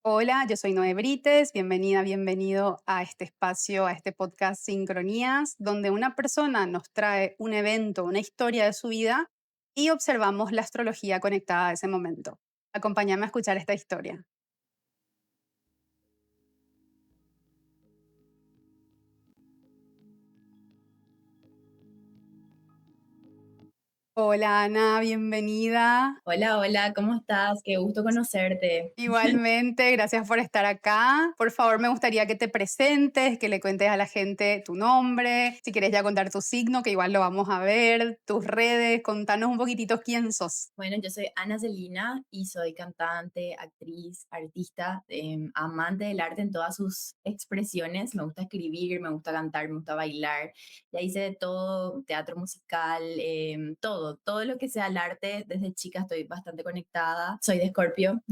Hola, yo soy Noé Brites, bienvenida, bienvenido a este espacio, a este podcast Sincronías, donde una persona nos trae un evento, una historia de su vida y observamos la astrología conectada a ese momento. Acompáñame a escuchar esta historia. Hola Ana, bienvenida. Hola, hola, ¿cómo estás? Qué gusto conocerte. Igualmente, gracias por estar acá. Por favor, me gustaría que te presentes, que le cuentes a la gente tu nombre, si quieres ya contar tu signo, que igual lo vamos a ver, tus redes, contanos un poquitito quién sos. Bueno, yo soy Ana Celina y soy cantante, actriz, artista, amante del arte en todas sus expresiones. Me gusta escribir, me gusta cantar, me gusta bailar. Ya hice de todo, teatro musical, todo lo que sea el arte. Desde chica estoy bastante conectada. Soy de Escorpio.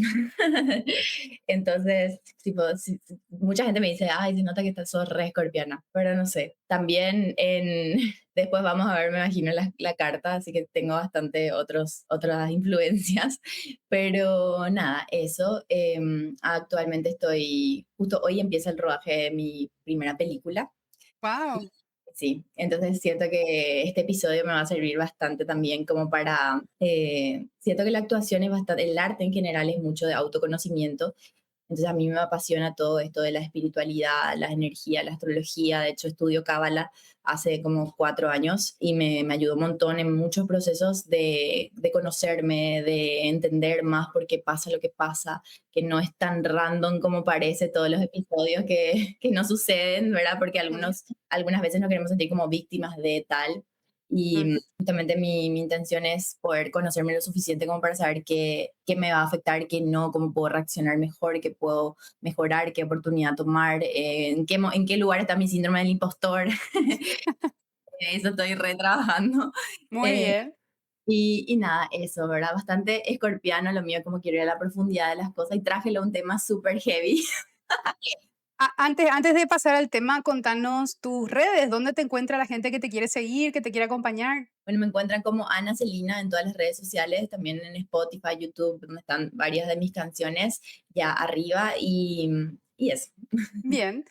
Entonces, tipo, mucha gente me dice, ay, se nota que estás sos re escorpiana, pero no sé. También después vamos a ver, me imagino, la carta, así que tengo bastante otras influencias. Pero nada, eso. Actualmente justo hoy empieza el rodaje de mi primera película. Wow. Sí, entonces siento que este episodio me va a servir bastante también como siento que la actuación es bastante, el arte en general es mucho de autoconocimiento. Entonces a mí me apasiona todo esto de la espiritualidad, la energía, la astrología. De hecho, estudio Cábala hace como 4 años y me ayudó un montón en muchos procesos de conocerme, de entender más por qué pasa lo que pasa, que no es tan random como parece todos los episodios que no suceden, ¿verdad? Porque algunas veces nos queremos sentir como víctimas de tal. Y justamente mi intención es poder conocerme lo suficiente como para saber qué me va a afectar, qué no, cómo puedo reaccionar mejor, qué puedo mejorar, qué oportunidad tomar, en qué lugar está mi síndrome del impostor. Eso estoy retrabajando. Muy Eh, bien. y nada, eso, ¿verdad? Bastante escorpiano lo mío, como quiero ir a la profundidad de las cosas y trájelo un tema súper heavy. Antes de pasar al tema, contanos tus redes, dónde te encuentra la gente que te quiere seguir, que te quiere acompañar. Bueno, me encuentran como Ana Celina en todas las redes sociales, también en Spotify, YouTube, donde están varias de mis canciones ya arriba y eso. Bien.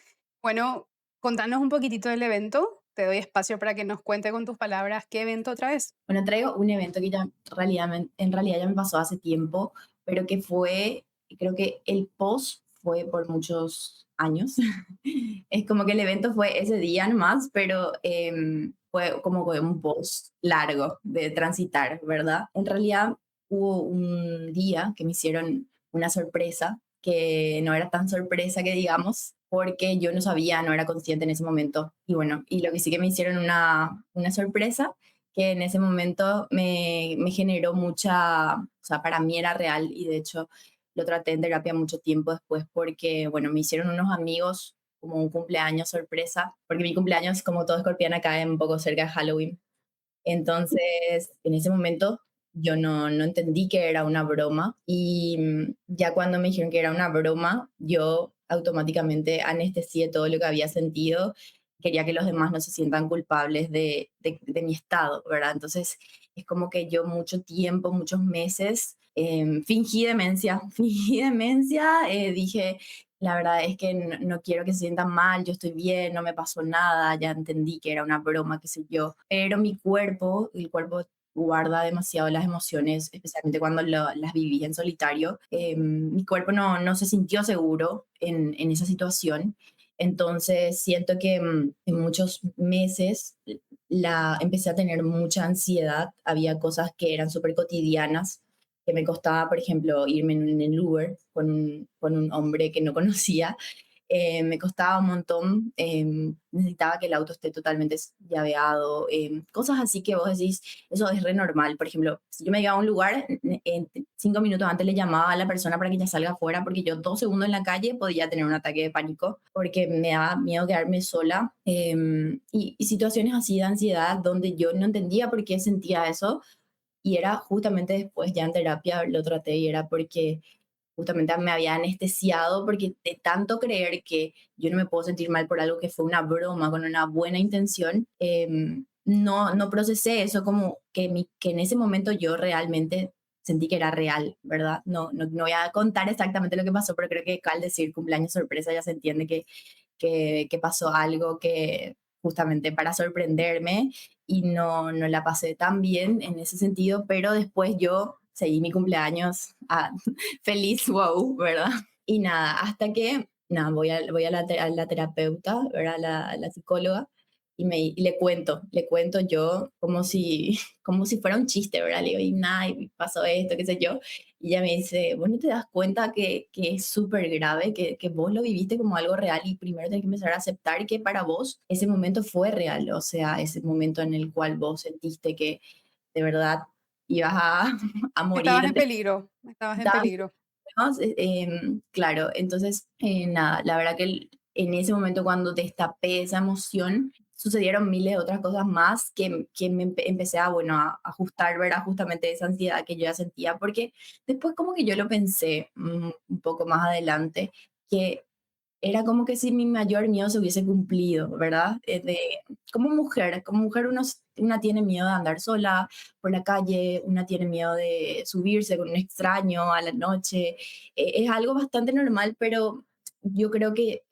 Bueno, contanos un poquitito del evento. Te doy espacio para que nos cuente con tus palabras qué evento otra vez. Bueno, traigo un evento que ya en realidad ya me pasó hace tiempo, pero que creo que el post fue por muchos años. Es como que el evento fue ese día nomás, pero fue como que un post largo de transitar, ¿verdad? En realidad hubo un día que me hicieron una sorpresa, que no era tan sorpresa que digamos, porque yo no sabía, no era consciente en ese momento. Y bueno, y lo que sí que me hicieron una sorpresa que en ese momento me generó o sea, para mí era real y de hecho lo traté en terapia mucho tiempo después porque, bueno, me hicieron unos amigos como un cumpleaños sorpresa, porque mi cumpleaños, como todo escorpiana, cae un poco cerca de Halloween. Entonces, en ese momento yo no entendí que era una broma y ya cuando me dijeron que era una broma, yo automáticamente anestesié todo lo que había sentido. Quería que los demás no se sientan culpables de mi estado, ¿verdad? Entonces, es como que yo mucho tiempo, muchos meses, fingí demencia, fingí demencia, dije, la verdad es que no quiero que se sientan mal, yo estoy bien, no me pasó nada, ya entendí que era una broma, qué sé yo. Pero el cuerpo guarda demasiado las emociones, especialmente cuando las viví en solitario. Mi cuerpo no se sintió seguro en esa situación. Entonces siento que en muchos meses empecé a tener mucha ansiedad. Había cosas que eran súper cotidianas que me costaba, por ejemplo, irme en el Uber con un hombre que no conocía. Me costaba un montón, necesitaba que el auto esté totalmente llaveado, cosas así que vos decís, eso es re normal. Por ejemplo, si yo me iba a un lugar, en 5 minutos antes le llamaba a la persona para que ya salga afuera, porque yo 2 segundos en la calle podía tener un ataque de pánico, porque me daba miedo quedarme sola. Y situaciones así de ansiedad donde yo no entendía por qué sentía eso, y era justamente después, ya en terapia lo traté, y era porque justamente me había anestesiado, porque de tanto creer que yo no me puedo sentir mal por algo que fue una broma con una buena intención, no procesé eso como que en ese momento yo realmente sentí que era real, ¿verdad? No voy a contar exactamente lo que pasó, pero creo que al decir cumpleaños sorpresa ya se entiende que pasó algo que justamente para sorprenderme y no la pasé tan bien en ese sentido, pero después yo seguí mi cumpleaños feliz, wow, ¿verdad? Y nada, hasta que, nada, voy a la terapeuta, ¿verdad? A la psicóloga, y le cuento yo como si, como si fuera un chiste, ¿verdad? Le digo, y nada, y pasó esto, qué sé yo. Y ella me dice, vos no te das cuenta que es súper grave, que vos lo viviste como algo real y primero tenés que empezar a aceptar que para vos ese momento fue real, o sea, ese momento en el cual vos sentiste que de verdad ibas a, a Estabas en morirte. peligro, estabas en peligro. ¿No? Claro, entonces, nada, la verdad que en ese momento cuando destapé esa emoción, sucedieron miles de otras cosas más que empecé a, bueno, a ajustar, ¿verdad? Justamente esa ansiedad que yo ya sentía, porque después como que yo lo pensé un poco más adelante, que era como que si mi mayor miedo se hubiese cumplido, ¿verdad? Como mujer una tiene miedo de andar sola por la calle, una tiene miedo de subirse con un extraño a la noche. Es algo bastante normal, pero yo creo que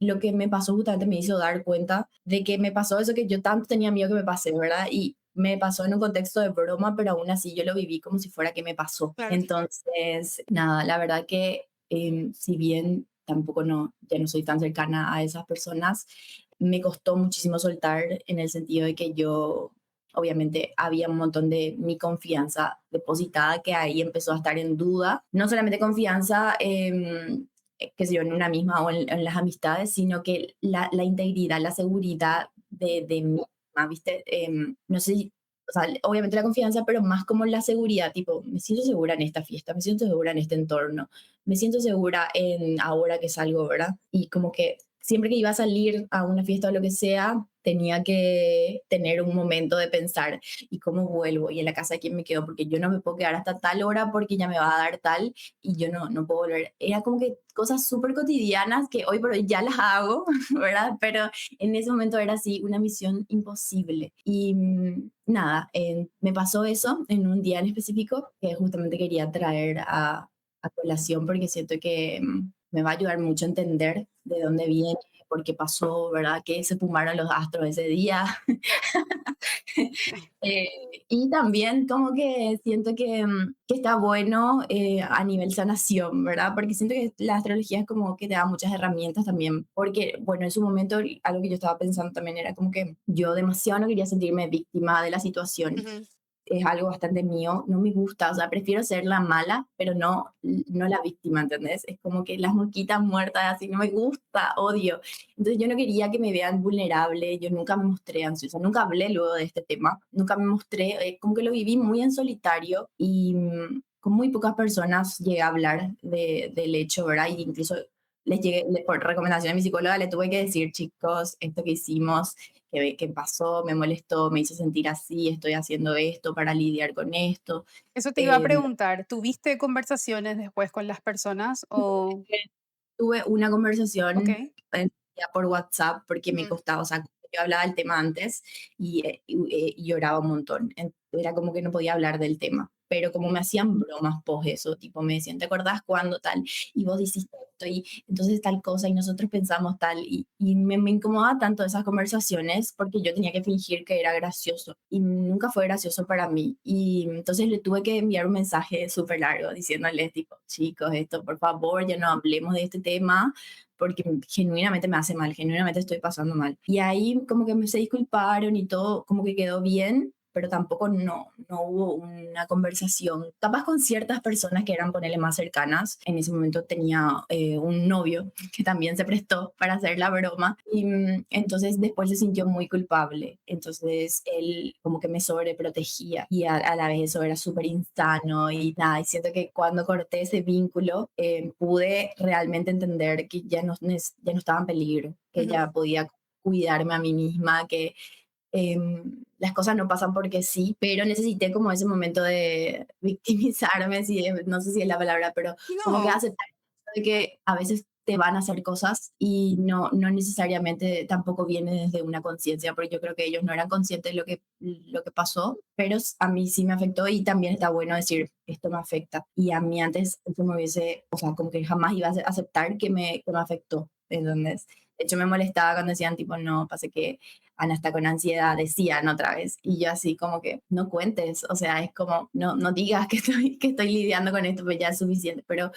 lo que me pasó justamente me hizo dar cuenta de que me pasó eso que yo tanto tenía miedo que me pase, ¿verdad? Y me pasó en un contexto de broma, pero aún así yo lo viví como si fuera que me pasó. Claro. Entonces, nada, la verdad que si bien tampoco ya no soy tan cercana a esas personas, me costó muchísimo soltar en el sentido de que yo, obviamente, había un montón de mi confianza depositada que ahí empezó a estar en duda. No solamente confianza, qué sé yo, en una misma o en las amistades, sino que la integridad, la seguridad de mí misma, ¿viste? No sé, o sea, obviamente la confianza, pero más como la seguridad, tipo, me siento segura en esta fiesta, me siento segura en este entorno, me siento segura en ahora que salgo, ¿verdad? Y como que siempre que iba a salir a una fiesta o lo que sea, tenía que tener un momento de pensar, ¿y cómo vuelvo? ¿Y en la casa de quién me quedo? Porque yo no me puedo quedar hasta tal hora porque ya me va a dar tal y yo no puedo volver. Era como que cosas súper cotidianas que hoy por hoy ya las hago, ¿verdad? Pero en ese momento era así una misión imposible. Y nada, me pasó eso en un día en específico que justamente quería traer a colación porque siento que me va a ayudar mucho a entender de dónde viene, por qué pasó, ¿verdad? Que se fumaron los astros ese día. Eh, y también como que siento que está bueno a nivel sanación, ¿verdad? Porque siento que la astrología es como que te da muchas herramientas también, porque bueno, en su momento algo que yo estaba pensando también era como que yo demasiado no quería sentirme víctima de la situación, Ujú. es algo bastante mío, no me gusta, o sea, prefiero ser la mala, pero no la víctima, ¿entendés? Es como que las mosquitas muertas, así, no me gusta, odio. Entonces yo no quería que me vean vulnerable, yo nunca me mostré ansiosa, nunca hablé luego de este tema, nunca me mostré, como que lo viví muy en solitario y con muy pocas personas llegué a hablar del hecho, ¿verdad? Y incluso por recomendación de mi psicóloga, le tuve que decir, chicos, esto que hicimos que pasó, me molestó, me hizo sentir así, estoy haciendo esto para lidiar con esto. Eso te iba a Eh, preguntar, ¿tuviste conversaciones después con las personas o? Tuve una conversación Okey. ya por WhatsApp porque me Ujú, costaba, o sea, yo hablaba del tema antes y lloraba un montón. Era como que no podía hablar del tema. Pero como me hacían bromas por eso, tipo me decían, ¿te acordás cuándo tal? Y vos hiciste esto y entonces tal cosa y nosotros pensamos tal. Y me incomodaba tanto esas conversaciones porque yo tenía que fingir que era gracioso y nunca fue gracioso para mí. Y entonces le tuve que enviar un mensaje súper largo diciéndoles tipo, chicos, esto por favor, ya no hablemos de este tema porque genuinamente me hace mal, genuinamente estoy pasando mal. Y ahí como que se disculparon y todo como que quedó bien, pero tampoco no hubo una conversación. Capaz con ciertas personas que eran, ponele, más cercanas. En ese momento tenía un novio que también se prestó para hacer la broma y entonces después se sintió muy culpable. Entonces él como que me sobreprotegía y a la vez eso era súper insano y nada, y siento que cuando corté ese vínculo pude realmente entender que ya no estaba en peligro, que ujú. ya podía cuidarme a mí misma, que las cosas no pasan porque sí, pero necesité como ese momento de victimizarme, si, no sé si es la palabra, pero como que No, aceptar de que a veces te van a hacer cosas y no necesariamente tampoco viene desde una conciencia, porque yo creo que ellos no eran conscientes de lo que pasó, pero a mí sí me afectó y también está bueno decir, esto me afecta. Y a mí antes eso me hubiese, o sea, como que jamás iba a aceptar que me afectó. Entonces, de hecho me molestaba cuando decían tipo, no, pasa que Ana está con ansiedad, decían otra vez. Y yo así como que, no cuentes, o sea, es como, no digas que estoy lidiando con esto, pues ya es suficiente. Pero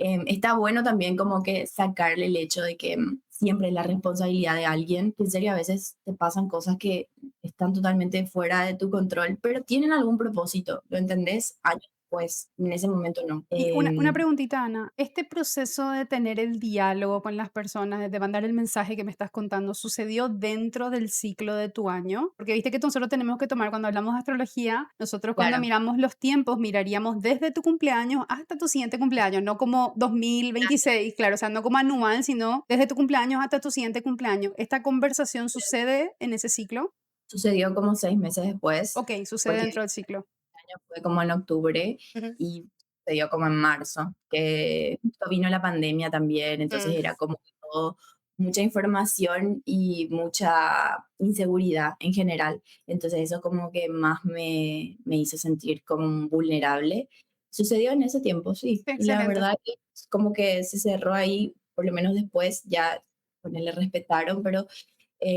está bueno también como que sacarle el hecho de que siempre es la responsabilidad de alguien, que en serio a veces te pasan cosas que están totalmente fuera de tu control, pero tienen algún propósito, ¿lo entendés? Años después, en ese momento no. Y una preguntita, Ana. Este proceso de tener el diálogo con las personas, de mandar el mensaje que me estás contando, ¿sucedió dentro del ciclo de tu año? Porque viste que nosotros tenemos que tomar, cuando hablamos de astrología, nosotros cuando Claro, miramos los tiempos, miraríamos desde tu cumpleaños hasta tu siguiente cumpleaños, no como 2026, claro, o sea, no como anual, sino desde tu cumpleaños hasta tu siguiente cumpleaños. ¿Esta conversación sucede en ese ciclo? sucedió como 6 meses después, Ok, sucede porque dentro del ciclo. año fue como en octubre Ujú. y se dio como en marzo, que justo vino la pandemia también, entonces Mm, era como que todo, mucha información y mucha inseguridad en general. Entonces eso como que más me hizo sentir como vulnerable. Sucedió en ese tiempo, sí. sí, Y la excelente. verdad que es como que se cerró ahí, por lo menos después ya con él le respetaron, pero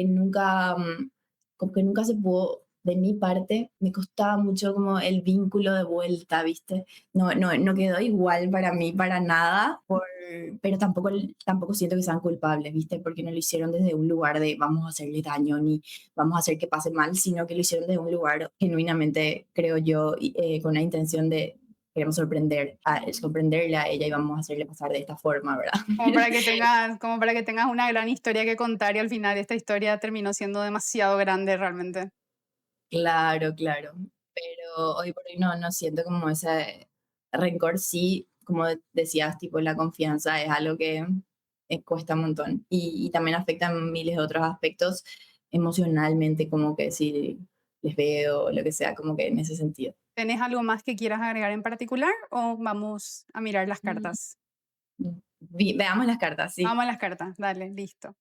nunca, como que nunca se pudo, de mi parte, me costaba mucho como el vínculo de vuelta, ¿viste? No quedó igual para mí, para nada, pero tampoco siento que sean culpables, ¿viste? Porque no lo hicieron desde un lugar de vamos a hacerle daño ni vamos a hacer que pase mal, sino que lo hicieron desde un lugar genuinamente, creo yo, con la intención de queremos sorprenderle a ella y vamos a hacerle pasar de esta forma, ¿verdad? Como para que tengas una gran historia que contar y al final esta historia terminó siendo demasiado grande realmente. Claro, claro. Pero hoy por hoy no siento como ese rencor. Sí, como decías, tipo, la confianza es algo que cuesta un montón. Y también afecta en miles de otros aspectos emocionalmente, como que si les veo o lo que sea, como que en ese sentido. ¿Tenés algo más que quieras agregar en particular o vamos a mirar las Mm, cartas? Veamos las cartas, sí. Vamos a las cartas, dale, listo.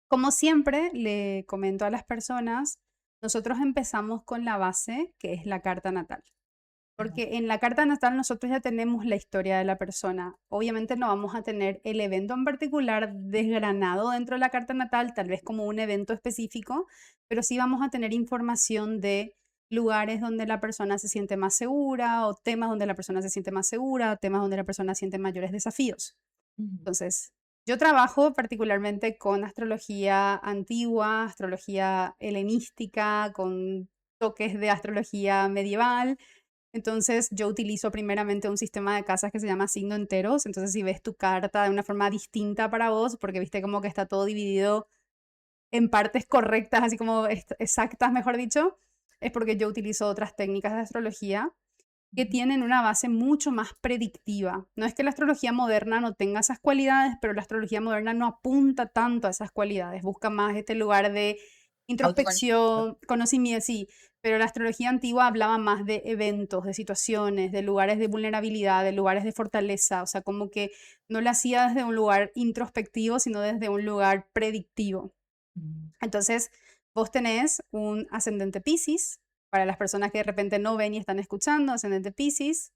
Como siempre, le comento a las personas, nosotros empezamos con la base, que es la carta natal. Ajá. Porque en la carta natal nosotros ya tenemos la historia de la persona. Obviamente no vamos a tener el evento en particular desgranado dentro de la carta natal, tal vez como un evento específico, pero sí vamos a tener información de lugares donde la persona se siente más segura o temas donde la persona se siente más segura, o temas donde la persona siente mayores desafíos. Ujú, Entonces, yo trabajo particularmente con astrología antigua, astrología helenística, con toques de astrología medieval. Entonces, yo utilizo primeramente un sistema de casas que se llama signo enteros. Entonces, si ves tu carta de una forma distinta para vos, porque viste como que está todo dividido en partes correctas, así como exactas, mejor dicho, es porque yo utilizo otras técnicas de astrología que ujú. tienen una base mucho más predictiva. No es que la astrología moderna no tenga esas cualidades, pero la astrología moderna no apunta tanto a esas cualidades, busca más este lugar de Autoconocimiento. introspección, conocimiento, sí, pero la astrología antigua hablaba más de eventos, de situaciones, de lugares de vulnerabilidad, de lugares de fortaleza, o sea, como que no lo hacía desde un lugar introspectivo, sino desde un lugar predictivo. Ujú, Entonces, vos tenés un ascendente Piscis, para las personas que de repente no ven y están escuchando, ascendente Piscis.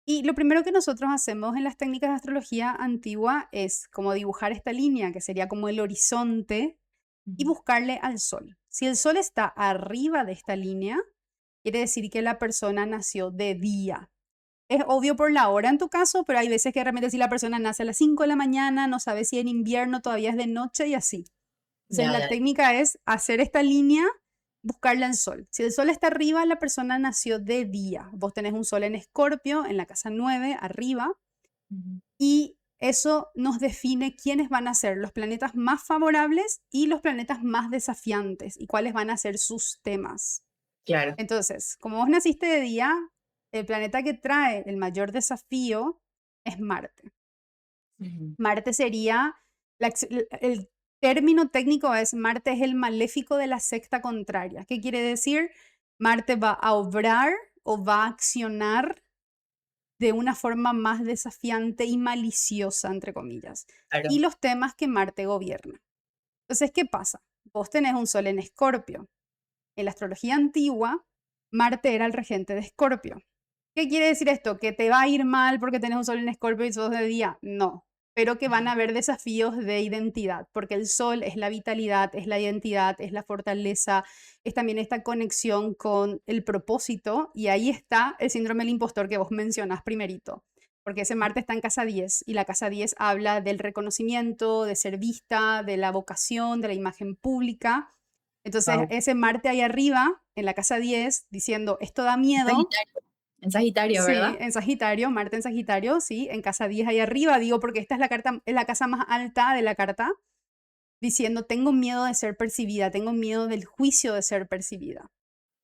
Y lo primero que nosotros hacemos en las técnicas de astrología antigua es como dibujar esta línea, que sería como el horizonte, y ujú. buscarle al sol. Si el sol está arriba de esta línea, quiere decir que la persona nació de día. Es obvio por la hora en tu caso, pero hay veces que realmente si la persona nace a las 5 de la mañana, no sabe si en invierno todavía es de noche y así. Entonces, Ya, la ya. técnica es hacer esta línea, buscarle al sol. Si el sol está arriba, la persona nació de día. Vos tenés un sol en Escorpio, en la casa 9 arriba, Ujú. y eso nos define quiénes van a ser los planetas más favorables y los planetas más desafiantes y cuáles van a ser sus temas. Claro. Entonces, como vos naciste de día, el planeta que trae el mayor desafío es Marte. Ujú. Marte sería, el término técnico es Marte es el maléfico de la secta contraria. ¿Qué quiere decir? Marte va a obrar o va a accionar de una forma más desafiante y maliciosa, entre comillas. Y Claro. los temas que Marte gobierna. Entonces, ¿qué pasa? Vos tenés un Sol en Escorpio. En la astrología antigua, Marte era el regente de Escorpio. ¿Qué quiere decir esto? ¿Que te va a ir mal porque tenés un Sol en Escorpio y sos de día? No, pero que van a haber desafíos de identidad, porque el Sol es la vitalidad, es la identidad, es la fortaleza, es también esta conexión con el propósito, y ahí está el síndrome del impostor que vos mencionás primerito, porque ese Marte está en casa 10 y la casa 10 habla del reconocimiento, de ser vista, de la vocación, de la imagen pública. Entonces, Wow. ese Marte ahí arriba, en la casa 10, diciendo, esto da miedo. Sagitario. En Sagitario, Sí, ¿verdad? en Sagitario, Marte en Sagitario, sí, en casa 10 ahí arriba, digo, porque esta es la carta, es la casa más alta de la carta, diciendo, tengo miedo de ser percibida, tengo miedo del juicio de ser percibida.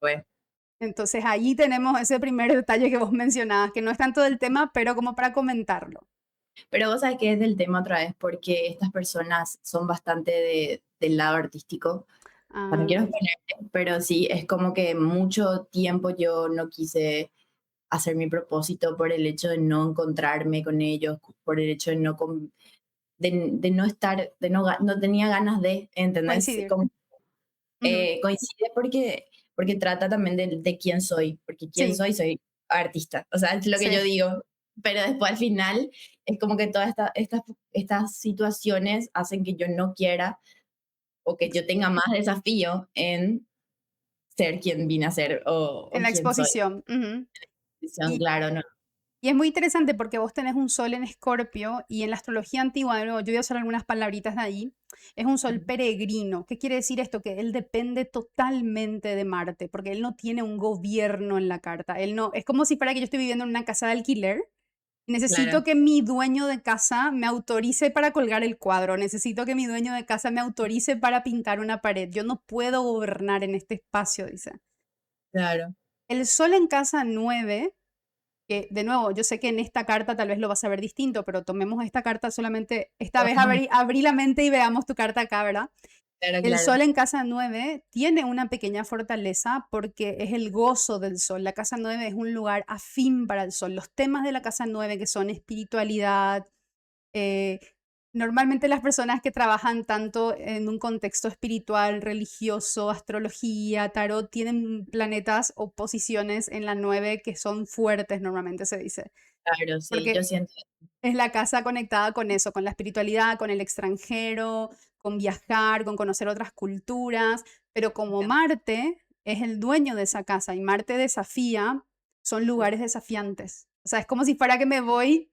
Pues. Entonces ahí tenemos ese primer detalle que vos mencionabas, que no es tanto del tema, pero como para comentarlo. Pero vos sabés que es del tema otra vez, porque estas personas son bastante del lado artístico. O sea, no quiero Ah, exponerte, pero sí, es como que mucho tiempo yo no quise hacer mi propósito por el hecho de no encontrarme con ellos, por el hecho de de no estar, no tenía ganas de, ¿entendés? coincidir. Ujú. Coincide porque trata también de quién soy, porque quién Sí, soy, soy artista, o sea, es lo que yo sí. digo, pero después al final es como que todas estas situaciones hacen que yo no quiera o que yo tenga más desafío en ser quien vine a ser En o la quién soy. exposición. Ujú. Son, Y claro, no, Y es muy interesante porque vos tenés un sol en Escorpio y en la astrología antigua, de nuevo, yo voy a usar algunas palabritas de ahí, es un sol peregrino. ¿Qué quiere decir esto? Que él depende totalmente de Marte, porque él no tiene un gobierno en la carta. Él no, es como si fuera que yo estoy viviendo en una casa de alquiler y necesito claro, que mi dueño de casa me autorice para colgar el cuadro, necesito que mi dueño de casa me autorice para pintar una pared. Yo no puedo gobernar en este espacio, dice. claro. El sol en casa 9, que de nuevo, yo sé que en esta carta tal vez lo vas a ver distinto, pero tomemos esta carta solamente, esta vez abrí la mente y veamos tu carta acá, ¿verdad? Claro, El claro, sol en casa 9 tiene una pequeña fortaleza porque es el gozo del sol. La casa 9 es un lugar afín para el sol. Los temas de la casa 9 que son espiritualidad, eh, normalmente las personas que trabajan tanto en un contexto espiritual, religioso, astrología, tarot, tienen planetas o posiciones en la 9 que son fuertes, normalmente se dice, claro, sí, yo porque siento, es la casa conectada con eso, con la espiritualidad, con el extranjero, con viajar, con conocer otras culturas, pero como Marte es el dueño de esa casa y Marte desafía, son lugares desafiantes. O sea, es como si fuera que me voy,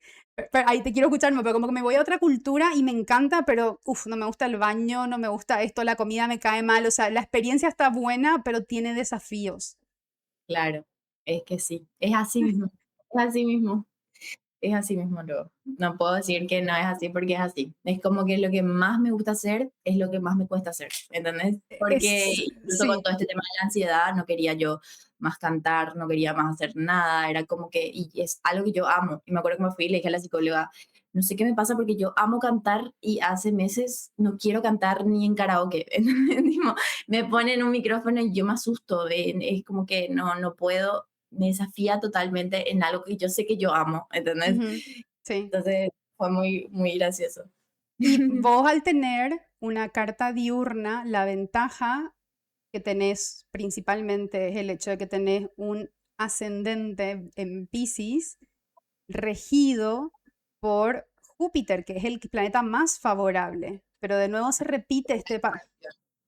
ahí te quiero escucharme, pero como que me voy a otra cultura y me encanta, pero uf, no me gusta el baño, no me gusta esto, la comida me cae mal, o sea, la experiencia está buena, pero tiene desafíos. claro, es que sí, es así mismo, es así mismo. Es así mismo luego. No puedo decir que no es así porque es así. Es como que lo que más me gusta hacer es lo que más me cuesta hacer, ¿entendés? Porque incluso con Sí. todo este tema de la ansiedad no quería yo más cantar, no quería más hacer nada, era como que, y es algo que yo amo. Y me acuerdo que me fui y le dije a la psicóloga, no sé qué me pasa porque yo amo cantar y hace meses no quiero cantar ni en karaoke. Tipo, me ponen un micrófono y yo me asusto, es como que no puedo, me desafía totalmente en algo que yo sé que yo amo, ¿entendés? Ujú, sí. Entonces fue muy gracioso. Y vos al tener una carta diurna, la ventaja que tenés principalmente es el hecho de que tenés un ascendente en Pisces regido por Júpiter, que es el planeta más favorable. Pero de nuevo se repite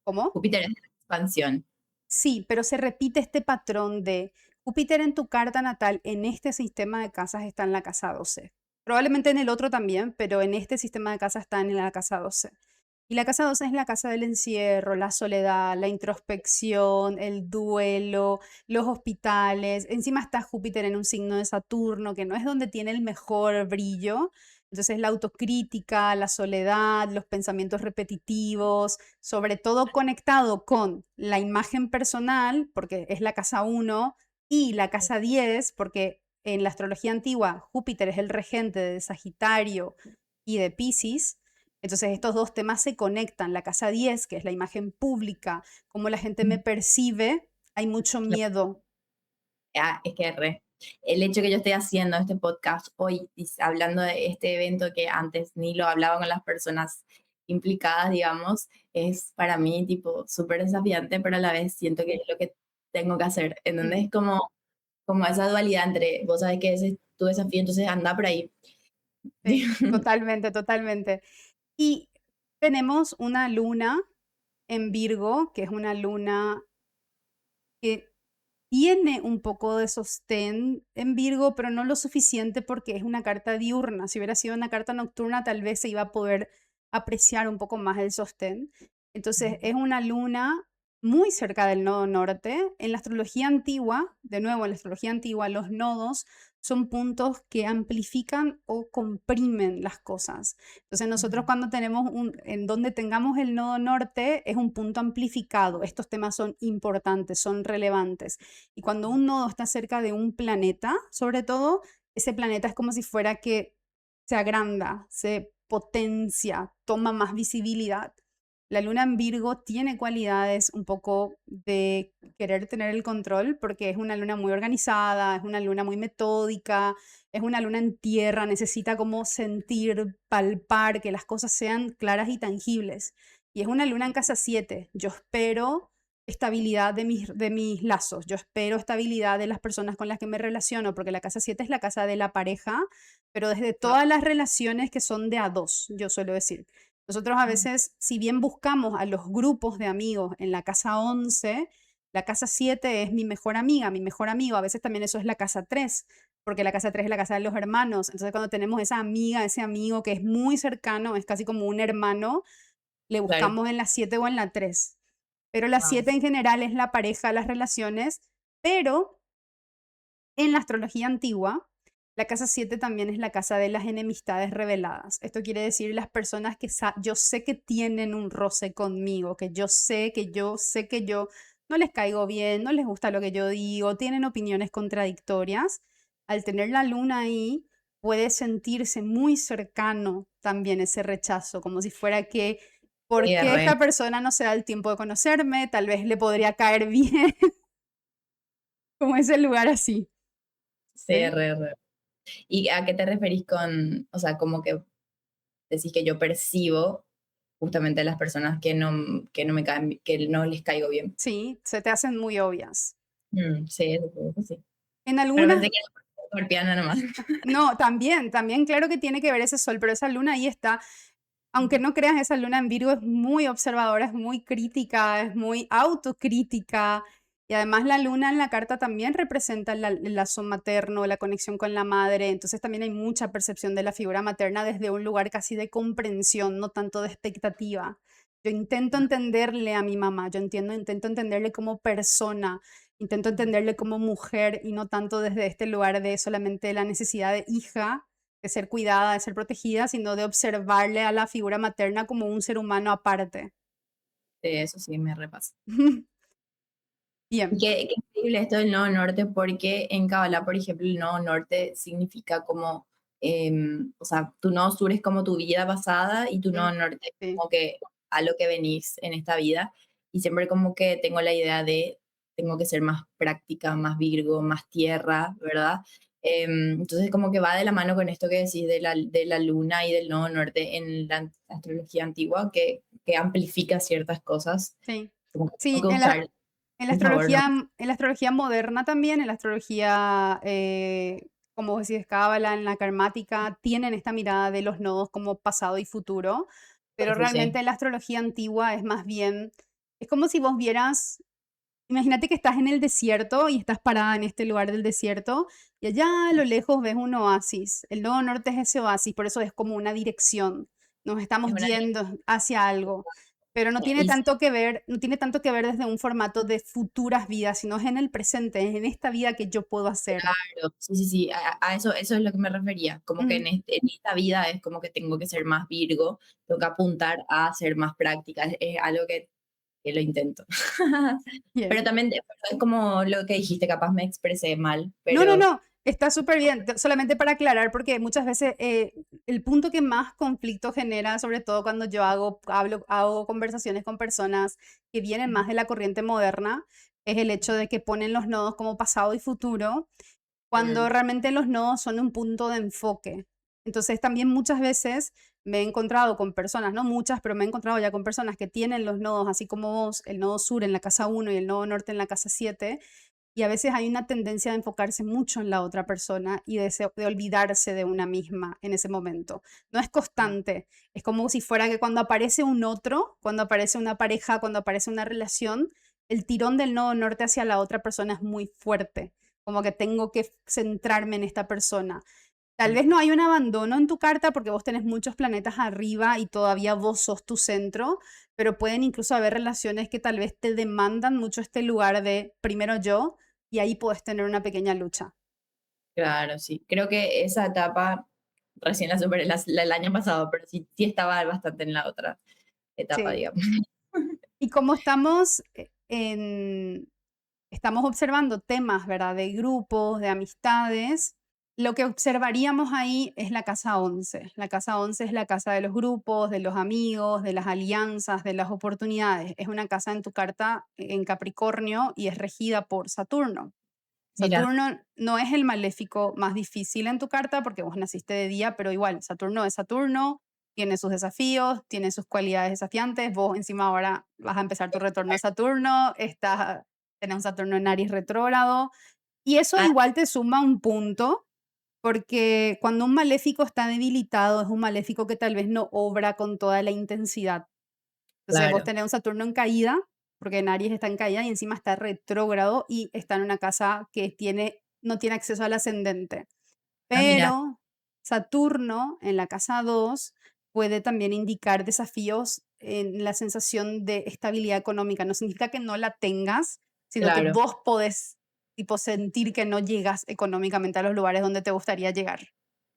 ¿Cómo? Júpiter es la expansión. Sí, pero se repite este patrón de Júpiter en tu carta natal, en este sistema de casas está en la casa 12. Probablemente en el otro también, pero en este sistema de casas está en la casa 12. Y la casa 12 es la casa del encierro, la soledad, la introspección, el duelo, los hospitales. Encima está Júpiter en un signo de Saturno, que no es donde tiene el mejor brillo. Entonces la autocrítica, la soledad, los pensamientos repetitivos, sobre todo conectado con la imagen personal, porque es la casa 1, y la casa 10, porque en la astrología antigua Júpiter es el regente de Sagitario y de Piscis. Entonces estos dos temas se conectan. La casa 10, que es la imagen pública, cómo la gente me percibe, hay mucho miedo. Ah, es que re. el hecho que yo esté haciendo este podcast hoy, hablando de este evento que antes ni lo hablaba con las personas implicadas, digamos, es para mí tipo súper desafiante, pero a la vez siento que es lo que tengo que hacer. Ujú. ¿Entendés? Como esa dualidad entre, vos sabés que ese es tu desafío, entonces anda por ahí. Sí, totalmente, totalmente. Y tenemos una luna en Virgo, que es una luna que tiene un poco de sostén en Virgo, pero no lo suficiente porque es una carta diurna. Si hubiera sido una carta nocturna, tal vez se iba a poder apreciar un poco más el sostén. Entonces, es una luna muy cerca del nodo norte. En la astrología antigua, de nuevo, en la astrología antigua, los nodos son puntos que amplifican o comprimen las cosas. Entonces nosotros cuando tenemos en donde tengamos el nodo norte es un punto amplificado. Estos temas son importantes, son relevantes. Y cuando un nodo está cerca de un planeta, sobre todo, ese planeta es como si fuera que se agranda, se potencia, toma más visibilidad. La luna en Virgo tiene cualidades un poco de querer tener el control porque es una luna muy organizada, es una luna muy metódica, es una luna en tierra, necesita como sentir, palpar, que las cosas sean claras y tangibles. Y es una luna en casa 7. Yo espero estabilidad de mis lazos, yo espero estabilidad de las personas con las que me relaciono, porque la casa 7 es la casa de la pareja, pero desde todas las relaciones que son de a dos, yo suelo decir. Nosotros a veces, si bien buscamos a los grupos de amigos en la casa 11, la casa 7 es mi mejor amiga, mi mejor amigo. A veces también eso es la casa 3, porque la casa 3 es la casa de los hermanos. Entonces, cuando tenemos esa amiga, ese amigo que es muy cercano, es casi como un hermano, le Claro. buscamos en la 7 o en la 3. Pero la Wow. 7 en general es la pareja, las relaciones, pero en la astrología antigua, la casa 7 también es la casa de las enemistades reveladas. Esto quiere decir las personas que yo sé que tienen un roce conmigo, que yo no les caigo bien, no les gusta lo que yo digo, tienen opiniones contradictorias. Al tener la luna ahí, puede sentirse muy cercano también ese rechazo, como si fuera que, ¿por Sí, qué re, esta persona no se da el tiempo de conocerme? Tal vez le podría caer bien, como ese lugar así. sí, ¿Sí? re. ¿Y a qué te referís con, o sea, como que decís que yo percibo justamente a las personas que no me caen, que no les caigo bien? Sí, se te hacen muy obvias. Sí, supongo que sí. En Pero algunas, pensé que era escorpiana nomás. no, también, claro que tiene que ver ese sol, pero esa luna ahí está. Aunque no creas, esa luna en Virgo es muy observadora, es muy crítica, es muy autocrítica. Y además la luna en la carta también representa el lazo materno, la conexión con la madre. Entonces también hay mucha percepción de la figura materna desde un lugar casi de comprensión, no tanto de expectativa. Yo intento entenderle a mi mamá, intento entenderle como persona, intento entenderle como mujer y no tanto desde este lugar de solamente la necesidad de hija, de ser cuidada, de ser protegida, sino de observarle a la figura materna como un ser humano aparte. Eso sí me repasa. Y Bien, qué increíble esto del nodo norte, porque en Kabbalah, por ejemplo, el nodo norte significa como, o sea, tu nodo sur es como tu vida pasada y tu mm, nodo norte es sí, como que a lo que venís en esta vida. Y siempre como que tengo la idea de, tengo que ser más práctica, más Virgo, más tierra, ¿verdad? Entonces como que va de la mano con esto que decís de la luna y del nodo norte en la astrología antigua, que amplifica ciertas cosas, sí. como que tengo Sí, que usar en la mi favor, ¿no? astrología, en la astrología moderna también, en la astrología, como vos decís, cábala, en la karmática, tienen esta mirada de los nodos como pasado y futuro, pero Eso realmente sí. en la astrología antigua es más bien, es como si vos vieras. Imagínate que estás en el desierto y estás parada en este lugar del desierto y allá a lo lejos ves un oasis. El nodo norte es ese oasis, por eso es como una dirección. Nos Es estamos una yendo hacia algo, pero no tiene y sí, tanto que ver, no tiene tanto que ver desde un formato de futuras vidas, sino es en el presente, es en esta vida que yo puedo hacer. claro, sí, a eso es lo que me refería, como que Ujú, en esta vida es como que tengo que ser más Virgo, tengo que apuntar a ser más práctica, es algo que lo intento. Pero bien. también es como lo que dijiste, capaz me expresé mal, No, no, pero no, está súper bien. Solamente para aclarar, porque muchas veces el punto que más conflicto genera, sobre todo cuando yo hago conversaciones con personas que vienen más de la corriente moderna, es el hecho de que ponen los nodos como pasado y futuro cuando Mm, realmente los nodos son un punto de enfoque. Entonces también muchas veces me he encontrado con personas, no muchas, pero me he encontrado ya con personas que tienen los nodos, así como vos, el nodo sur en la casa uno y el nodo norte en la casa 7, y a veces hay una tendencia de enfocarse mucho en la otra persona y de olvidarse de una misma en ese momento. No es mm, constante, es como si fuera que cuando aparece un otro, cuando aparece una pareja, cuando aparece una relación, el tirón del nodo norte hacia la otra persona es muy fuerte, como que tengo que centrarme en esta persona. Tal vez mm. no hay un abandono en tu carta porque vos tenés muchos planetas arriba y todavía vos sos tu centro, pero pueden incluso haber relaciones que tal vez te demandan mucho este lugar de primero yo y ahí puedes tener una pequeña lucha. Claro, sí. Creo que esa etapa recién la superé el año pasado, pero sí, sí estaba bastante en la otra etapa, Sí. digamos. Y como estamos estamos observando temas, ¿verdad? De grupos, de amistades. Lo que observaríamos ahí es la casa 11. La casa 11 es la casa de los grupos, de los amigos, de las alianzas, de las oportunidades. Es una casa en tu carta en Capricornio y es regida por Saturno. Mira, Saturno no es el maléfico más difícil en tu carta porque vos naciste de día, pero igual, Saturno es Saturno, tiene sus desafíos, tiene sus cualidades desafiantes. Vos encima ahora vas a empezar tu retorno a Saturno, tenés un Saturno en Aries retrógrado, y eso ah, igual te suma un punto, porque cuando un maléfico está debilitado, es un maléfico que tal vez no obra con toda la intensidad. Entonces vos claro. tenés un Saturno en caída, porque en Aries está en caída y encima está retrógrado y está en una casa que no tiene acceso al ascendente. Ah, mira, Pero Saturno en la casa 2 puede también indicar desafíos en la sensación de estabilidad económica. No significa que no la tengas, sino que claro. vos podés tipo sentir que no llegas económicamente a los lugares donde te gustaría llegar.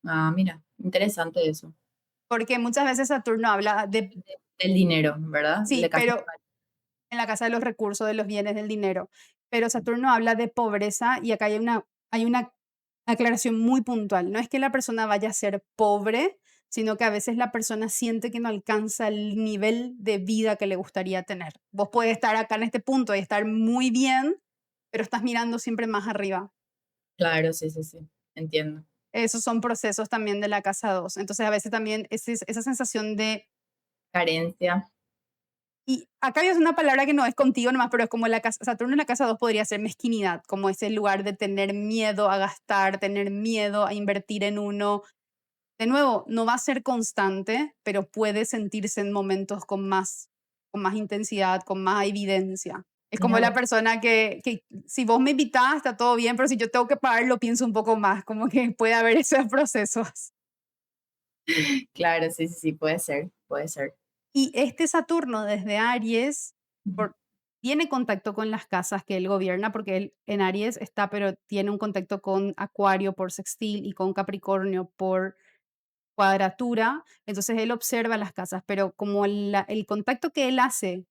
Ah, mira, interesante eso. Porque muchas veces Saturno habla de, Del dinero, ¿verdad? sí, De casa. pero en la casa de los recursos, de los bienes, del dinero. Pero Saturno habla de pobreza y acá hay una aclaración muy puntual. No es que la persona vaya a ser pobre, sino que a veces la persona siente que no alcanza el nivel de vida que le gustaría tener. Vos puedes estar acá en este punto y estar muy bien, pero estás mirando siempre más arriba. Claro, sí, sí, sí. Entiendo. Esos son procesos también de la casa 2. Entonces a veces también esa sensación de. Carencia. Y acá es una palabra que no es contigo nomás, pero es como la casa, Saturno en la casa 2 podría ser mezquinidad, como ese lugar de tener miedo a gastar, tener miedo a invertir en uno. De nuevo, no va a ser constante, pero puede sentirse en momentos con más intensidad, con más evidencia. Es como Mira la vos. persona que si vos me invitás, está todo bien, pero si yo tengo que pagar, lo pienso un poco más, como que puede haber esos procesos. Claro, sí, sí, sí, puede ser, puede ser. Y este Saturno desde Aries Ujú. por tiene contacto con las casas que él gobierna, porque él en Aries está, pero tiene un contacto con Acuario por sextil y con Capricornio por cuadratura. Entonces él observa las casas, pero como el contacto que él hace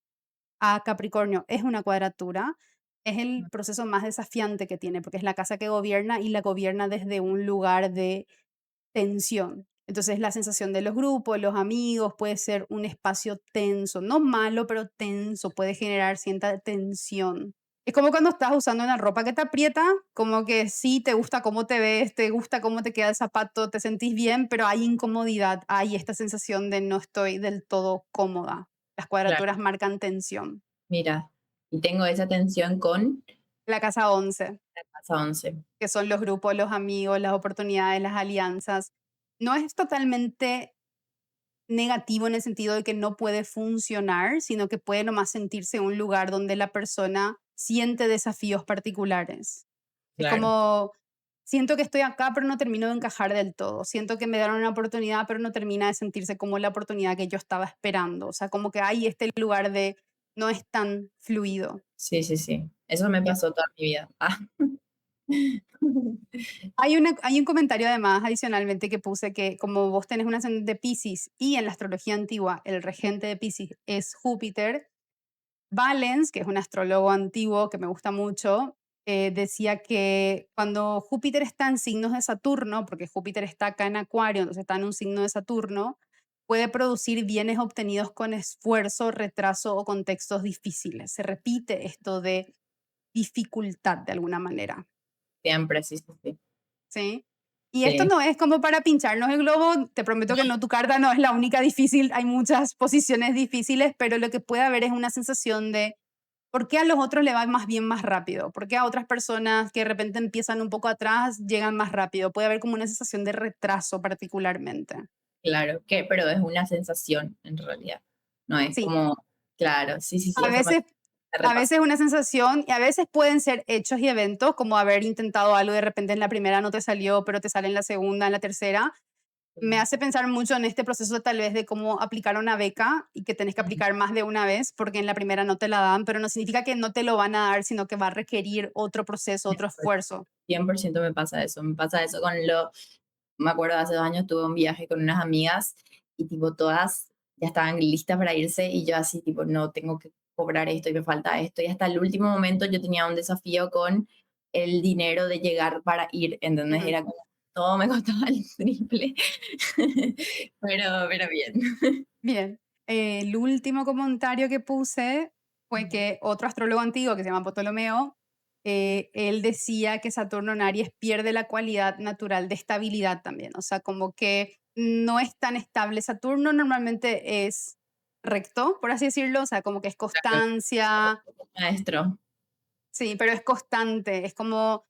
a Capricornio es una cuadratura, es el proceso más desafiante que tiene, porque es la casa que gobierna y la gobierna desde un lugar de tensión. Entonces la sensación de los grupos, los amigos, puede ser un espacio tenso, no malo, pero tenso, puede generar cierta tensión. Es como cuando estás usando una ropa que te aprieta, como que sí, te gusta cómo te ves, te gusta cómo te queda el zapato, te sentís bien, pero hay incomodidad, hay esta sensación de no estoy del todo cómoda. Las Claro, cuadraturas marcan tensión. mira. Y tengo esa tensión con La casa 11, la casa 11. que son los grupos, los amigos, las oportunidades, las alianzas, no es totalmente negativo en el sentido de que no puede funcionar, sino que puede nomás sentirse un lugar donde la persona siente desafíos particulares. Es Claro, como, siento que estoy acá, pero no termino de encajar del todo. Siento que me dieron una oportunidad, pero no termina de sentirse como la oportunidad que yo estaba esperando. O sea, como que hay este lugar de no es tan fluido. sí, sí, sí. Eso me Ya. pasó toda mi vida. Ah. Hay un comentario además adicionalmente que puse que como vos tenés una ascendente de Pisces y en la astrología antigua el regente de Pisces es Júpiter, Valens, que es un astrólogo antiguo que me gusta mucho, decía que cuando Júpiter está en signos de Saturno, porque Júpiter está acá en Acuario, entonces está en un signo de Saturno, puede producir bienes obtenidos con esfuerzo, retraso o contextos difíciles. Se repite esto de dificultad de alguna manera. Siempre, sí, sí, sí. ¿sí? Y esto Sí, no es como para pincharnos el globo, te prometo que no, tu carta no es la única difícil, hay muchas posiciones difíciles, pero lo que puede haber es una sensación de ¿por qué a los otros le va más bien más rápido? ¿Por qué a otras personas que de repente empiezan un poco atrás llegan más rápido? Puede haber como una sensación de retraso particularmente. claro, que, pero es una sensación en realidad. No es Sí, como, claro, sí, sí, sí, a eso me veces, a repasa. veces una sensación y a veces pueden ser hechos y eventos, como haber intentado algo y de repente en la primera no te salió, pero te sale en la segunda, en la tercera. Me hace pensar mucho en este proceso tal vez de cómo aplicar una beca y que tenés que Ujú, aplicar más de una vez porque en la primera no te la dan, pero no significa que no te lo van a dar, sino que va a requerir otro proceso, otro pues, esfuerzo. 100% me pasa eso con lo, me acuerdo hace 2 años tuve un viaje con unas amigas y tipo todas ya estaban listas para irse y yo así tipo, no, tengo que cobrar esto y me falta esto. Y hasta el último momento yo tenía un desafío con el dinero de llegar para ir, ¿entendés? Ujú. Era como, todo me costaba el triple, pero bien. Bien, el último comentario que puse fue que otro astrólogo antiguo que se llama Ptolomeo, él decía que Saturno en Aries pierde la cualidad natural de estabilidad también, o sea, como que no es tan estable. Saturno normalmente es recto, por así decirlo, o sea, como que es Claro, constancia, maestro, sí, pero es constante, es como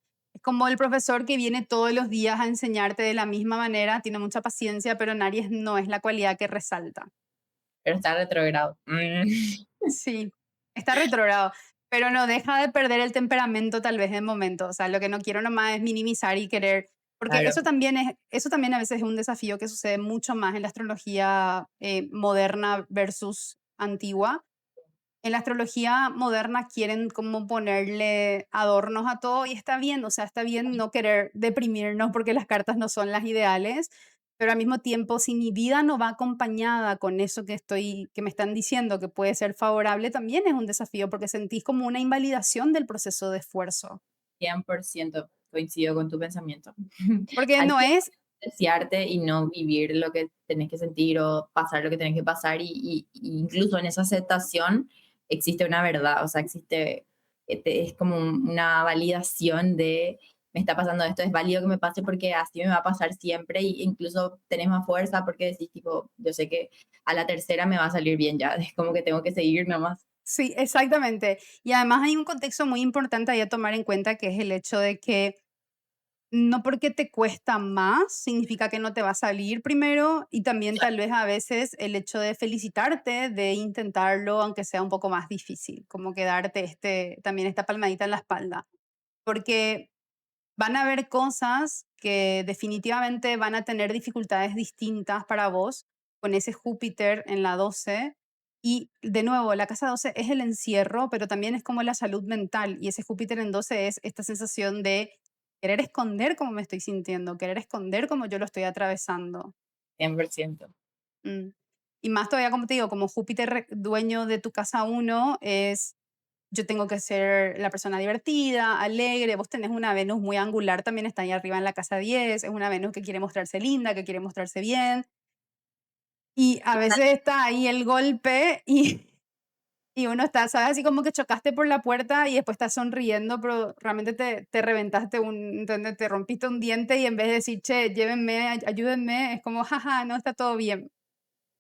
el profesor que viene todos los días a enseñarte de la misma manera, tiene mucha paciencia, pero en Aries no es la cualidad que resalta. pero está retrogrado. Sí, está retrógrado, pero no deja de perder el temperamento tal vez de momento. O sea, lo que no quiero nomás es minimizar y querer, porque Claro, eso también a veces es un desafío que sucede mucho más en la astrología moderna versus antigua. En la astrología moderna quieren como ponerle adornos a todo y está bien, o sea, está bien no querer deprimirnos porque las cartas no son las ideales, pero al mismo tiempo, si mi vida no va acompañada con eso que me están diciendo que puede ser favorable, también es un desafío porque sentís como una invalidación del proceso de esfuerzo. 100% coincido con tu pensamiento. Porque Hay no que es, desearte y no vivir lo que tenés que sentir o pasar lo que tenés que pasar y incluso en esa aceptación existe una verdad, o sea, existe, es como una validación de me está pasando esto, es válido que me pase porque así me va a pasar siempre y incluso tenés más fuerza porque decís tipo, yo sé que a la tercera me va a salir bien ya, es como que tengo que seguir nomás. sí, exactamente. Y además hay un contexto muy importante ahí a tomar en cuenta que es el hecho de que no porque te cuesta más, significa que no te va a salir primero y también tal vez a veces el hecho de felicitarte, de intentarlo, aunque sea un poco más difícil, como que darte también esta palmadita en la espalda, porque van a haber cosas que definitivamente van a tener dificultades distintas para vos con ese Júpiter en la 12. Y de nuevo, la casa 12 es el encierro, pero también es como la salud mental. Y ese Júpiter en 12 es esta sensación de querer esconder cómo me estoy sintiendo, querer esconder cómo yo lo estoy atravesando. 100%. Mm. Y más todavía, como te digo, como Júpiter dueño de tu casa uno es yo tengo que ser la persona divertida, alegre. Vos tenés una Venus muy angular, también está ahí arriba en la casa 10. Es una Venus que quiere mostrarse linda, que quiere mostrarse bien. Y a veces está ahí el golpe y uno está, ¿sabes? Así como que chocaste por la puerta y después estás sonriendo, pero realmente te reventaste ¿entendés? Te rompiste un diente y en vez de decir, che, llévenme, ayúdenme, es como, jaja, no está todo bien.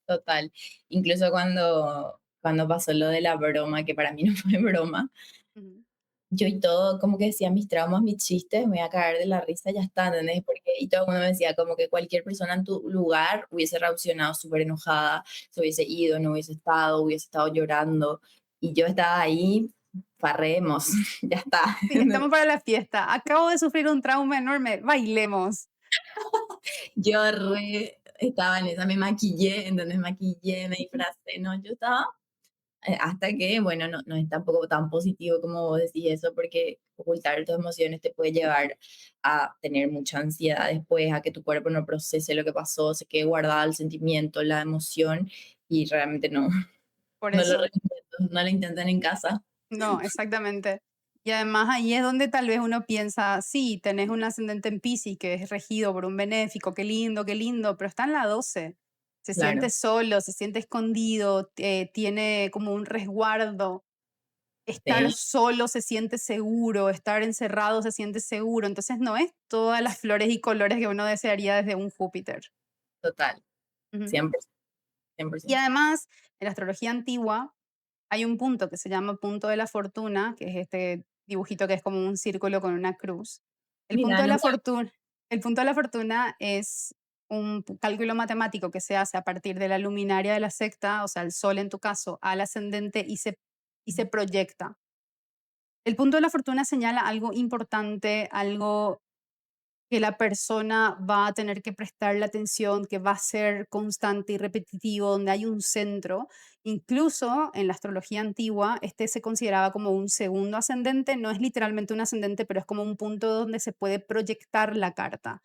Total. Incluso cuando pasó lo de la broma, que para mí no fue broma, Ujú. yo y todo, como que decía mis traumas, mis chistes, me voy a caer de la risa, ya está, ¿entendés? Porque, y todo el mundo me decía como que cualquier persona en tu lugar hubiese reaccionado súper enojada, se hubiese ido, no hubiese estado llorando, y yo estaba ahí, farremos, ya está. Sí, estamos para la fiesta. Acabo de sufrir un trauma enorme, bailemos. Yo estaba en esa, me maquillé, ¿entendés? Me maquillé, me disfracé, no, yo estaba hasta que, bueno, no, no es tampoco tan positivo como vos decís eso, porque ocultar tus emociones te puede llevar a tener mucha ansiedad después, a que tu cuerpo no procese lo que pasó, se quede guardado el sentimiento, la emoción, y realmente no, Por no lo eso. recomiendo, no lo intenten en casa. No, exactamente. Y además ahí es donde tal vez uno piensa, sí, tenés un ascendente en Piscis que es regido por un benéfico, qué lindo, pero está en la 12. Se siente Claro, solo, se siente escondido, tiene como un resguardo. estar Sí, solo se siente seguro, estar encerrado se siente seguro. Entonces no es todas las flores y colores que uno desearía desde un Júpiter. total, Ujú. 100%, Y 100%. además, en la astrología antigua hay un punto que se llama punto de la fortuna, que es este dibujito que es como un círculo con una cruz. El punto Mira, de no la sabía. fortuna, el punto de la fortuna es un cálculo matemático que se hace a partir de la luminaria de la secta, o sea, el sol en tu caso, al ascendente y se proyecta. El punto de la fortuna señala algo importante, algo que la persona va a tener que prestarle atención, que va a ser constante y repetitivo, donde hay un centro. Incluso en la astrología antigua, este se consideraba como un segundo ascendente, no es literalmente un ascendente, pero es como un punto donde se puede proyectar la carta.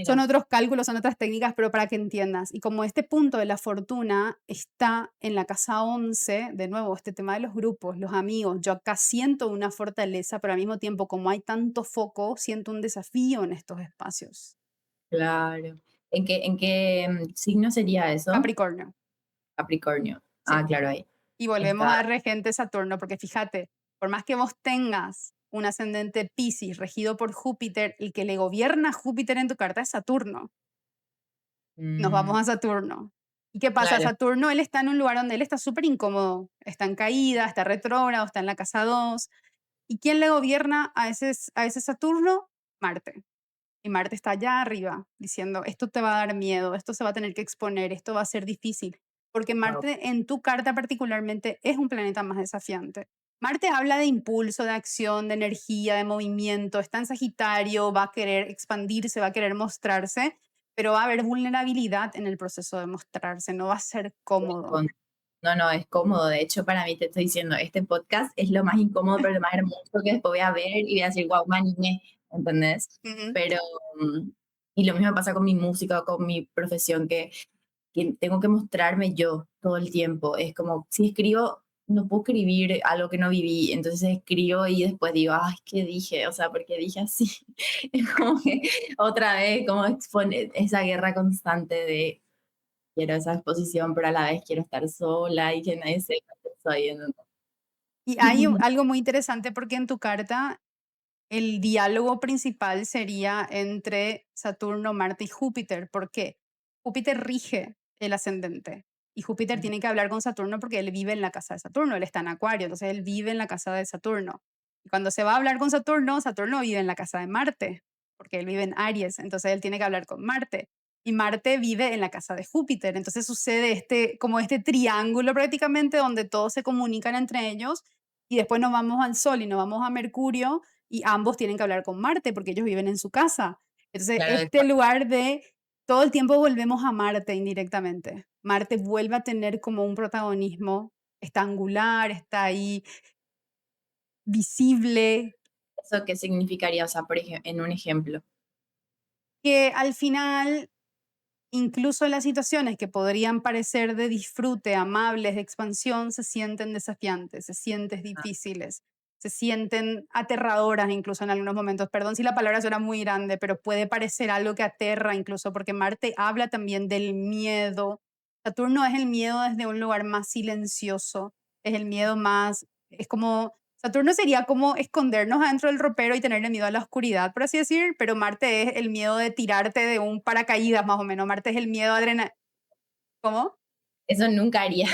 Son Mira, otros cálculos, son otras técnicas, pero para que entiendas. Y como este punto de la fortuna está en la casa 11, de nuevo, este tema de los grupos, los amigos, yo acá siento una fortaleza, pero al mismo tiempo, como hay tanto foco, siento un desafío en estos espacios. claro. ¿En qué signo sería eso? Capricornio, Capricornio. Ah, sí. claro, ahí. Y volvemos Está. a regente Saturno, porque fíjate, por más que vos tengas un ascendente Piscis regido por Júpiter, el que le gobierna Júpiter en tu carta es Saturno. Nos mm, vamos a Saturno. ¿Y qué pasa? claro, Saturno, él está en un lugar donde él está súper incómodo, está en caída, está retrógrado, está en la casa 2. ¿Y quién le gobierna a ese Saturno? Marte. Y Marte está allá arriba diciendo, esto te va a dar miedo, esto se va a tener que exponer, esto va a ser difícil. Porque wao, Marte en tu carta particularmente es un planeta más desafiante. Marte habla de impulso, de acción, de energía, de movimiento, está en Sagitario, va a querer expandirse, va a querer mostrarse, pero va a haber vulnerabilidad en el proceso de mostrarse, no va a ser cómodo. con no, no, es cómodo. De hecho, para mí te estoy diciendo, este podcast es lo más incómodo, pero lo más hermoso que después voy a ver y voy a decir: "Guau, me animé", ¿entendés? Ujú. Pero, mm, y lo mismo pasa con mi música o con mi profesión, que tengo que mostrarme yo todo el tiempo. Es como, si escribo, no puedo escribir algo que no viví, entonces escribo y después digo: "Ay, ¿qué dije?". O sea, ¿por qué dije así? Es como que otra vez, como expone esa guerra constante de quiero esa exposición, pero a la vez quiero estar sola y que nadie sepa que soy, ¿entendés? Y hay algo muy interesante porque en tu carta el diálogo principal sería entre Saturno, Marte y Júpiter. ¿Por qué? Júpiter rige el ascendente y Júpiter tiene que hablar con Saturno porque él vive en la casa de Saturno, él está en Acuario, entonces él vive en la casa de Saturno. Y cuando se va a hablar con Saturno, Saturno vive en la casa de Marte, porque él vive en Aries, entonces él tiene que hablar con Marte. Y Marte vive en la casa de Júpiter, entonces sucede como este triángulo prácticamente donde todos se comunican entre ellos y después nos vamos al Sol y nos vamos a Mercurio y ambos tienen que hablar con Marte porque ellos viven en su casa. Entonces, Claro, este lugar de todo el tiempo volvemos a Marte indirectamente. Marte vuelve a tener como un protagonismo, está angular, está ahí visible, ¿eso qué significaría? O sea, por ejemplo, en un ejemplo. que al final incluso las situaciones que podrían parecer de disfrute, amables, de expansión, se sienten desafiantes, se sienten Ah, difíciles, se sienten aterradoras incluso en algunos momentos. Perdón si la palabra suena muy grande, pero puede parecer algo que aterra incluso porque Marte habla también del miedo. Saturno es el miedo desde un lugar más silencioso, es el miedo más, es como Saturno sería como escondernos adentro del ropero y tenerle miedo a la oscuridad, por así decir, pero Marte es el miedo de tirarte de un paracaídas, más o menos. Marte es el miedo a ¿Cómo? eso nunca haría.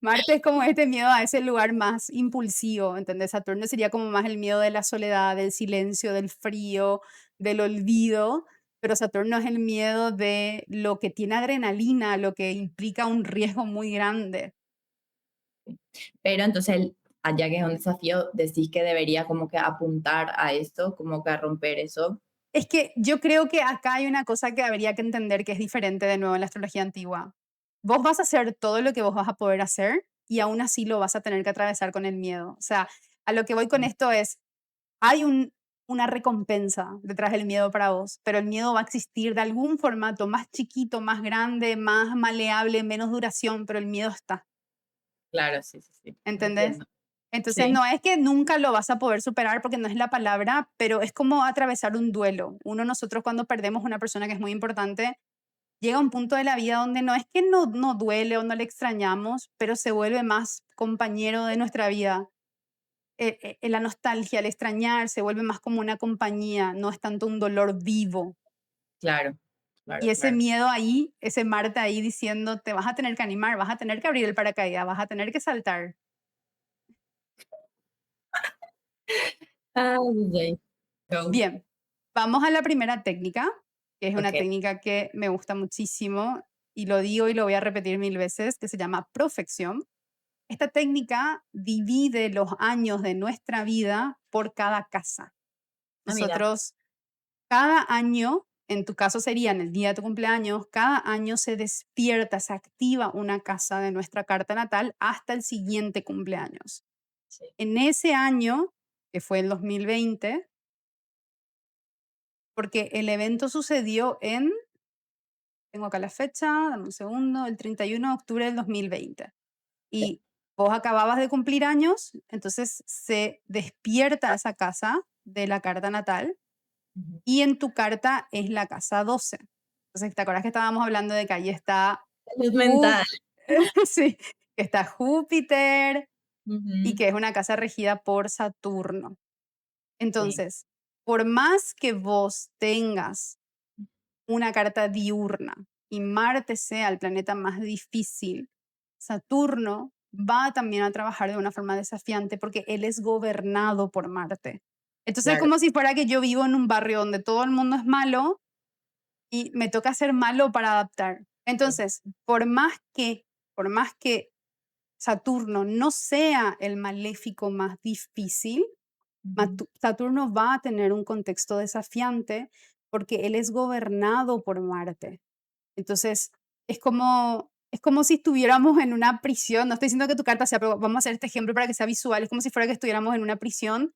Marte es como este miedo a ese lugar más impulsivo, ¿entendés? Saturno sería como más el miedo de la soledad, del silencio, del frío, del olvido, pero Saturno es el miedo de lo que tiene adrenalina, lo que implica un riesgo muy grande. Pero entonces, allá que es un desafío, decís que debería como que apuntar a esto, como que a romper eso. Es que yo creo que acá hay una cosa que habría que entender que es diferente de nuevo en la astrología antigua. Vos vas a hacer todo lo que vos vas a poder hacer y aún así lo vas a tener que atravesar con el miedo. O sea, a lo que voy con Mm, esto es, hay una recompensa detrás del miedo para vos, pero el miedo va a existir de algún formato más chiquito, más grande, más maleable, menos duración, pero el miedo está. claro, sí, sí, sí, ¿Entendés? entiendo. Entonces, Sí, no es que nunca lo vas a poder superar porque no es la palabra, pero es como atravesar un duelo. Nosotros cuando perdemos una persona que es muy importante, llega un punto de la vida donde no es que no duele o no le extrañamos, pero se vuelve más compañero de nuestra vida. La nostalgia, el extrañar, se vuelve más como una compañía, no es tanto un dolor vivo. Claro, Y claro, ese claro. miedo ahí, ese Marte ahí diciendo, te vas a tener que animar, vas a tener que abrir el paracaídas, vas a tener que saltar. Ay, ay, go. Bien, vamos a la primera técnica, que es una Okey. técnica que me gusta muchísimo y lo digo y lo voy a repetir mil veces, que se llama profección. Esta técnica divide los años de nuestra vida por cada casa. Ah, mira. Nosotros, cada año, en tu caso sería en el día de tu cumpleaños, cada año se despierta, se activa una casa de nuestra carta natal hasta el siguiente cumpleaños. Sí. En ese año, que fue el 2020, porque el evento sucedió en, tengo acá la fecha, dame un segundo, el 31 de octubre del 2020. Sí. Y vos acababas de cumplir años, entonces se despierta esa casa de la carta natal Ujú. y en tu carta es la casa 12. Entonces, ¿te acuerdas que estábamos hablando de que ahí está Salud Jú- mental. sí, que está Júpiter y Ujú. que es una casa regida por Saturno? Sí, Entonces, por más que vos tengas una carta diurna y Marte sea el planeta más difícil, Saturno va también a trabajar de una forma desafiante porque él es gobernado por Marte. Entonces es claro. como si fuera que yo vivo en un barrio donde todo el mundo es malo y me toca ser malo para adaptar. Sí. Entonces, por más que Saturno no sea el maléfico más difícil, Ujú. Saturno va a tener un contexto desafiante porque él es gobernado por Marte. Entonces, es como si estuviéramos en una prisión. No estoy diciendo que tu carta sea, pero vamos a hacer este ejemplo para que sea visual. Es como si fuera que estuviéramos en una prisión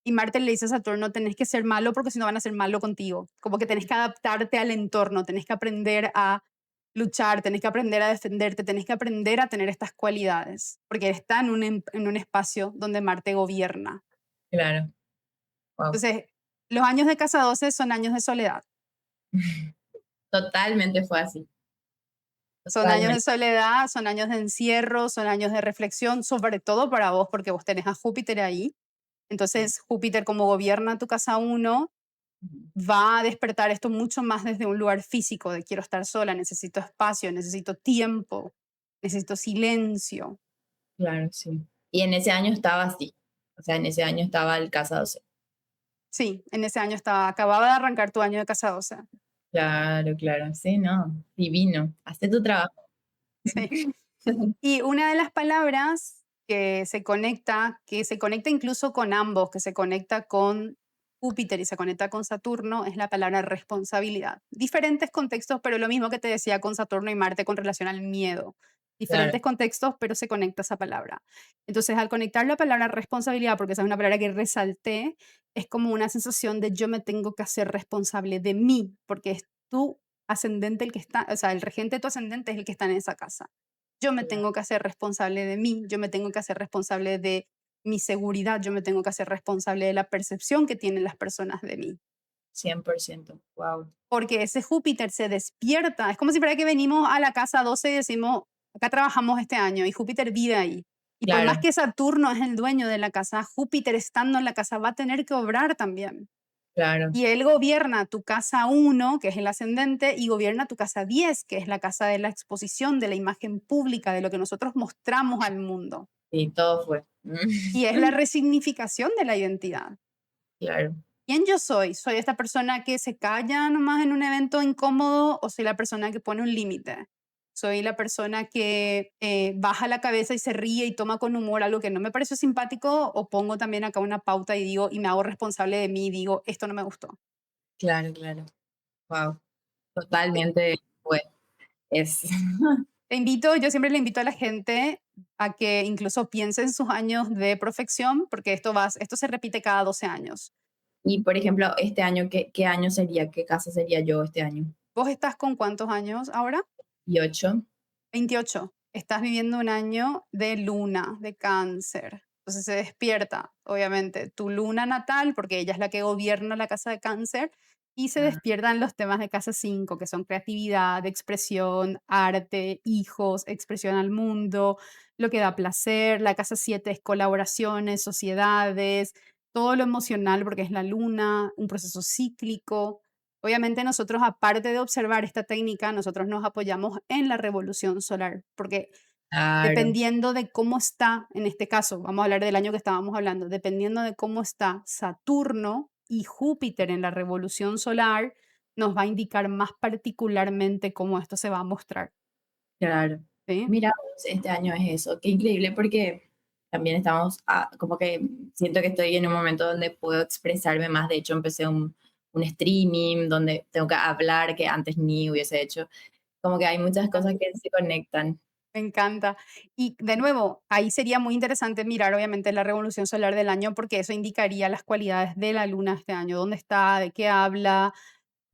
y Marte le dice a Saturno, tenés que ser malo porque si no van a ser malo contigo. Como que tenés que adaptarte al entorno, tenés que aprender a luchar, tenés que aprender a defenderte, tenés que aprender a tener estas cualidades, porque está en un espacio donde Marte gobierna. Claro. Wow. Entonces, los años de casa 12 son años de soledad. Totalmente fue así. Son años de Totalmente. soledad, son años de encierro, son años de reflexión, sobre todo para vos, porque vos tenés a Júpiter ahí. Sí. Entonces, Júpiter, como gobierna tu casa uno, Ujú. va a despertar esto mucho más desde un lugar físico, de quiero estar sola, necesito espacio, necesito tiempo, necesito silencio. Claro, sí. Y en ese año estaba así. O sea, en ese año estaba el casa 12. Sí, en ese año acababa de arrancar tu año de casa 12. Claro, claro. Sí, no. Divino. Hace tu trabajo. Sí. Y una de las palabras que se conecta incluso con ambos, que se conecta con Júpiter y se conecta con Saturno, es la palabra responsabilidad. Diferentes contextos, pero lo mismo que te decía con Saturno y Marte con relación al miedo. Claro, Diferentes contextos, pero se conecta esa palabra. Entonces, al conectar la palabra responsabilidad, porque esa es una palabra que resalté, es como una sensación de yo me tengo que hacer responsable de mí, porque es tu ascendente el que está, o sea, el regente de tu ascendente es el que está en esa casa. Yo me claro. tengo que hacer responsable de mí, yo me tengo que hacer responsable de mi seguridad, yo me tengo que hacer responsable de la percepción que tienen las personas de mí. 100%. Wow. Porque ese Júpiter se despierta, es como si fuera que venimos a la casa 12 y decimos, acá trabajamos este año y Júpiter vive ahí. Y por más Claro, que Saturno es el dueño de la casa, Júpiter estando en la casa va a tener que obrar también. claro, Y él gobierna tu casa uno, que es el ascendente, y gobierna tu casa 10, que es la casa de la exposición, de la imagen pública, de lo que nosotros mostramos al mundo. sí, todo fue. Y es la resignificación de la identidad. Claro, ¿Quién yo soy? ¿Soy esta persona que se calla nomás en un evento incómodo o soy la persona que pone un límite? ¿Soy la persona que baja la cabeza y se ríe y toma con humor algo que no me pareció simpático? ¿O pongo también acá una pauta y digo, y me hago responsable de mí y digo, esto no me gustó? claro, claro. Wow. Totalmente fue. Es. Yo siempre le invito a la gente a que incluso piense en sus años de profesión, porque esto se repite cada 12 años. Y por ejemplo, este año, ¿qué año sería? ¿Qué casa sería yo este año? ¿Vos estás con cuántos años ahora? Y 8. 28. Estás viviendo un año de luna, de cáncer. Entonces se despierta, obviamente, tu luna natal, porque ella es la que gobierna la casa de cáncer, y se Ah, despiertan los temas de casa 5 que son creatividad, expresión, arte, hijos, expresión al mundo, lo que da placer. La casa 7 es colaboraciones, sociedades, todo lo emocional, porque es la luna, un proceso cíclico. Obviamente nosotros, aparte de observar esta técnica, nosotros nos apoyamos en la revolución solar, porque claro, dependiendo de cómo está, en este caso, vamos a hablar del año que estábamos hablando, dependiendo de cómo está Saturno y Júpiter en la revolución solar, nos va a indicar más particularmente cómo esto se va a mostrar, claro. ¿sí? Mira vos, este año es eso, qué increíble porque también estamos, como que siento que estoy en un momento donde puedo expresarme más. De hecho, empecé un streaming donde tengo que hablar que antes ni hubiese hecho. Como que hay muchas Ah, cosas que se conectan. me encanta. Y de nuevo, ahí sería muy interesante mirar obviamente la revolución solar del año porque eso indicaría las cualidades de la luna este año, dónde está, de qué habla,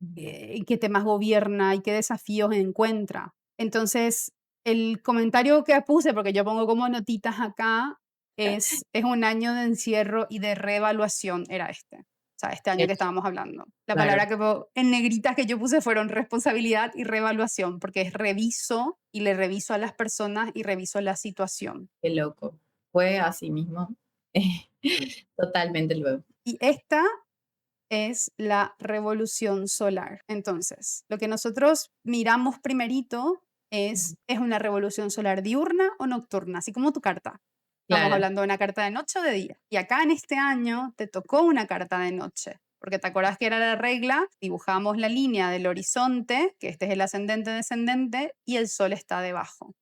Ujú. en qué temas gobierna y qué desafíos encuentra. Entonces, el comentario que puse, porque yo pongo como notitas acá, es un año de encierro y de reevaluación, era este. O sea, este año que estábamos hablando. La Claro, palabra en negritas que yo puse fueron responsabilidad y reevaluación, porque es reviso y le reviso a las personas y reviso la situación. qué loco. Fue así mismo. Totalmente luego. Y esta es la revolución solar. Entonces, lo que nosotros miramos primerito Ujú. es una revolución solar diurna o nocturna, así como tu carta. Estamos Claro, hablando de una carta de noche o de día. Y acá en este año te tocó una carta de noche, porque te acordás que era la regla, dibujamos la línea del horizonte, que este es el ascendente descendente, y el sol está debajo.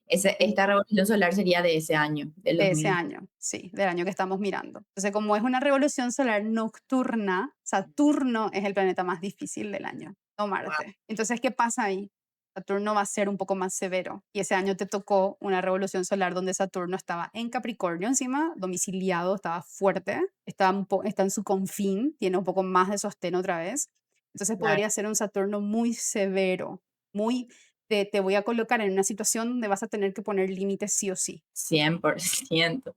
esta revolución solar sería de ese año, del De ese 2000. año, sí, del año que estamos mirando. Entonces, como es una revolución solar nocturna, Saturno es el planeta más difícil del año, no Wow, Marte. Entonces, ¿qué pasa ahí? Saturno va a ser un poco más severo y ese año te tocó una revolución solar donde Saturno estaba en Capricornio encima, domiciliado, estaba fuerte, está en su confín, tiene un poco más de sostén otra vez. Entonces claro, podría ser un Saturno muy severo, muy te voy a colocar en una situación donde vas a tener que poner límites sí o sí. 100%,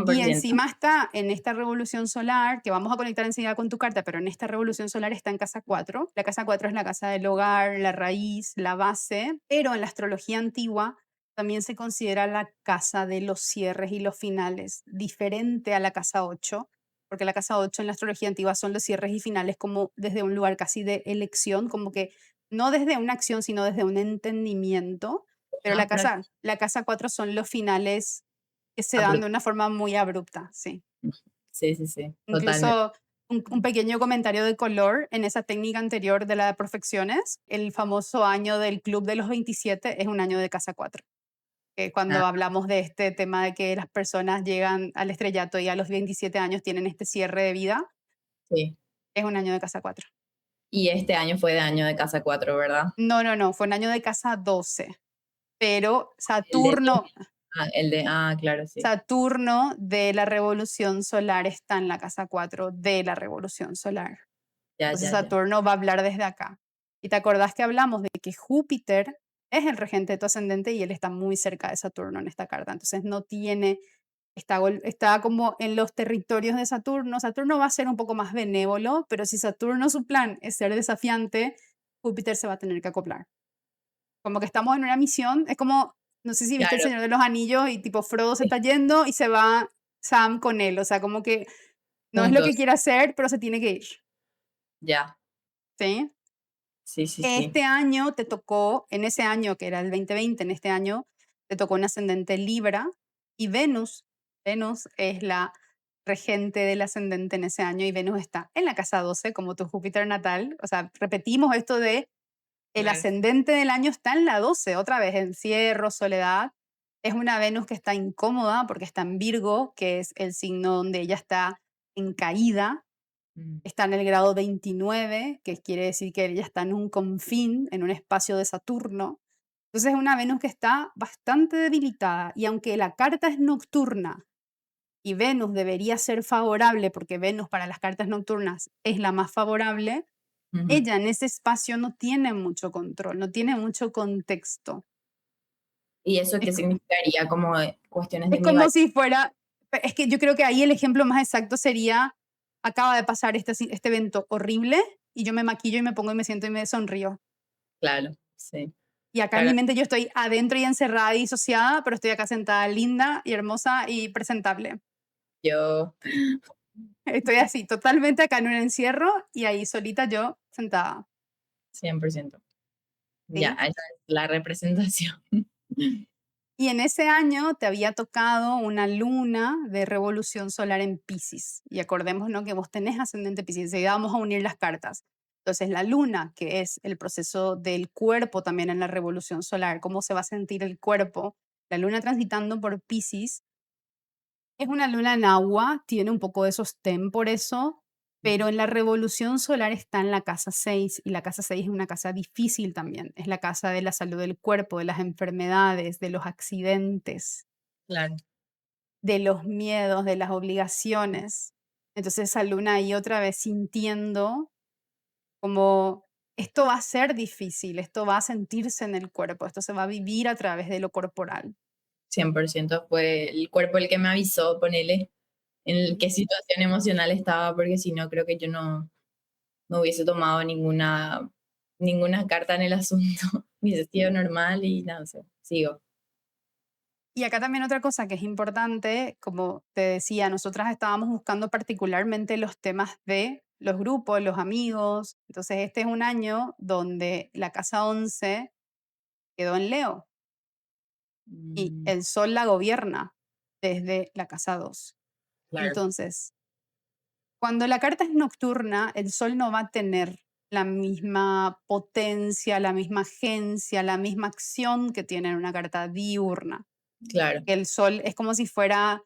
Y 100%. encima está en esta revolución solar, que vamos a conectar enseguida con tu carta, pero en esta revolución solar está en casa 4. La casa 4 es la casa del hogar, la raíz, la base, pero en la astrología antigua también se considera la casa de los cierres y los finales, diferente a la casa 8, porque la casa 8 en la astrología antigua son los cierres y finales como desde un lugar casi de elección, como que no desde una acción, sino desde un entendimiento, pero Más la casa 4 son los finales que se dan de abrupto. una forma muy abrupta, sí. Sí, sí, sí, totalmente. Incluso un pequeño comentario de color en esa técnica anterior de la de perfecciones, el famoso año del club de los 27 es un año de casa 4, que Ah, cuando hablamos de este tema de que las personas llegan al estrellato y a los 27 años tienen este cierre de vida, sí. es un año de casa 4. Y este año fue de año de casa 4, ¿verdad? No, no, no, fue un año de casa 12, pero El de claro, sí. Saturno de la revolución solar está en la casa 4 de la revolución solar. Ya, Entonces ya, ya. Saturno va a hablar desde acá. Y te acordás que hablamos de que Júpiter es el regente de tu ascendente y él está muy cerca de Saturno en esta carta. Entonces no tiene, está como en los territorios de Saturno. Saturno va a ser un poco más benévolo, pero si Saturno su plan es ser desafiante, Júpiter se va a tener que acoplar. Como que estamos en una misión, es como, no sé si viste El Claro, Señor de los Anillos y tipo Frodo se sí, está yendo y se va Sam con él. O sea, como que no es lo que juntos, quiere hacer, pero se tiene que ir. ya. ¿Sí? Sí, sí, sí. Este año te tocó, en ese año que era el 2020, en este año te tocó un ascendente Libra y Venus es la regente del ascendente en ese año y Venus está en la casa 12 como tu Júpiter natal. O sea, repetimos esto de el Claro. ascendente del año está en la 12 otra vez, encierro, soledad. Es una Venus que está incómoda porque está en Virgo, que es el signo donde ella está en caída, Mm, está en el grado 29, que quiere decir que ella está en un confín, en un espacio de Saturno. Entonces es una Venus que está bastante debilitada y aunque la carta es nocturna y Venus debería ser favorable porque Venus para las cartas nocturnas es la más favorable, ujú. ella en ese espacio no tiene mucho control, no tiene mucho contexto. ¿Y eso Es, qué co- significaría? Como cuestiones de es mi como valía. si fuera, es que yo creo que ahí el ejemplo más exacto sería, acaba de pasar este evento horrible y yo me maquillo y me pongo y me siento y me sonrío. claro, sí. Y acá en Claro, mi mente yo estoy adentro y encerrada y disociada, pero estoy acá sentada linda y hermosa y presentable. yo Estoy así, totalmente acá en un encierro y ahí solita yo sentada, 100%. Ya, ¿sí? esa es la representación. Y en ese año te había tocado una luna de revolución solar en Piscis. Y acordémonos que vos tenés ascendente Piscis, y vamos a unir las cartas. Entonces, la luna, que es el proceso del cuerpo también en la revolución solar, cómo se va a sentir el cuerpo, la luna transitando por Piscis, es una luna en agua, tiene un poco de sostén por eso, pero en la revolución solar está en la casa 6 y la casa 6 es una casa difícil también. Es la casa de la salud del cuerpo, de las enfermedades, de los accidentes, Claro, de los miedos, de las obligaciones. Entonces esa luna ahí otra vez sintiendo como esto va a ser difícil, esto va a sentirse en el cuerpo, esto se va a vivir a través de lo corporal. 100% fue el cuerpo el que me avisó, ponele, en qué situación emocional estaba, porque si no, creo que yo no hubiese tomado ninguna carta en el asunto. Hubiese sido normal y no sé, sigo. Y acá también otra cosa que es importante, como te decía, nosotras estábamos buscando particularmente los temas de los grupos, los amigos. Entonces, este es un año donde la casa 11 quedó en Leo y Mm, el sol la gobierna desde la casa 2. claro, Entonces, cuando la carta es nocturna, el sol no va a tener la misma potencia, la misma agencia, la misma acción que tiene en una carta diurna. claro, El sol es como si fuera,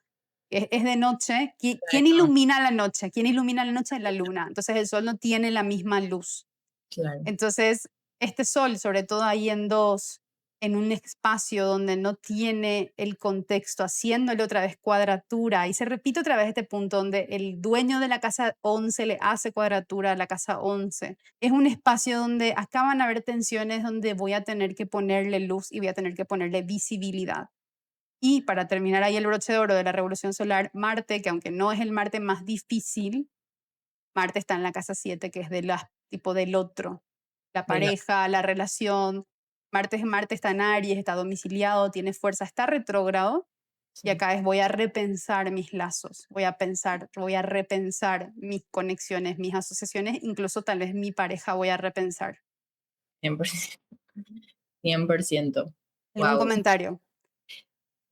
es de noche. ¿Quién claro, ilumina la noche? ¿Quién ilumina la noche? La luna. Entonces el sol no tiene la misma luz. claro, Entonces, este sol, sobre todo ahí en dos, en un espacio donde no tiene el contexto, haciéndole otra vez cuadratura, y se repite otra vez este punto donde el dueño de la casa 11 le hace cuadratura a la casa 11. Es un espacio donde acá van a haber tensiones donde voy a tener que ponerle luz y voy a tener que ponerle visibilidad. Y para terminar ahí el broche de oro de la revolución solar, Marte, que aunque no es el Marte más difícil, Marte está en la casa 7 que es de la, tipo del otro, la de la, pareja, la relación. Marte está en Aries, está domiciliado, tiene fuerza, está retrógrado. Y sí, acá es voy a repensar mis lazos, voy a repensar mis conexiones, mis asociaciones, incluso tal vez mi pareja voy a repensar. 100%. 100%. ¿Algún Wow. comentario?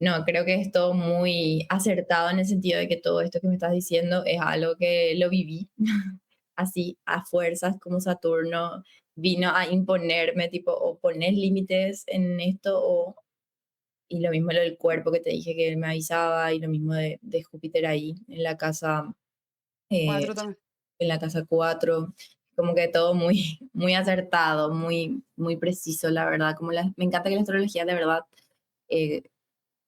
No, creo que es todo muy acertado en el sentido de que todo esto que me estás diciendo es algo que lo viví así a fuerzas como Saturno vino a imponerme, tipo, o poner límites en esto, y lo mismo lo del cuerpo que te dije que él me avisaba, y lo mismo de Júpiter ahí eh, Cuatro también. en la casa 4 como que todo muy, muy acertado, muy, muy preciso, la verdad. Me encanta que la astrología de verdad eh,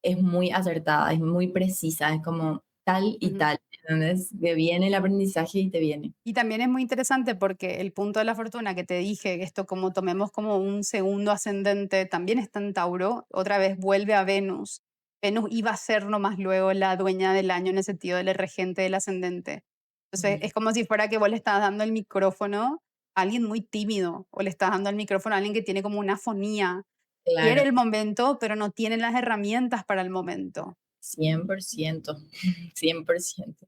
es muy acertada, es muy precisa, es como tal y Ujú. tal. Entonces, te viene el aprendizaje y te viene. Y también es muy interesante porque el punto de la fortuna que te dije, esto como tomemos como un segundo ascendente, también está en Tauro, otra vez vuelve a Venus. Venus iba a ser nomás luego la dueña del año en el sentido del regente del ascendente. Entonces Ujú. es como si fuera que vos le estás dando el micrófono a alguien muy tímido o le estás dando el micrófono a alguien que tiene como una fonía. Quiere Claro, el momento, pero no tiene las herramientas para el momento. 100%, 100%.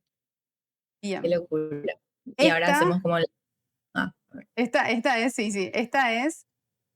Qué Bien. locura. Y ahora Esta, hacemos como a ver. esta es, sí, sí, esta es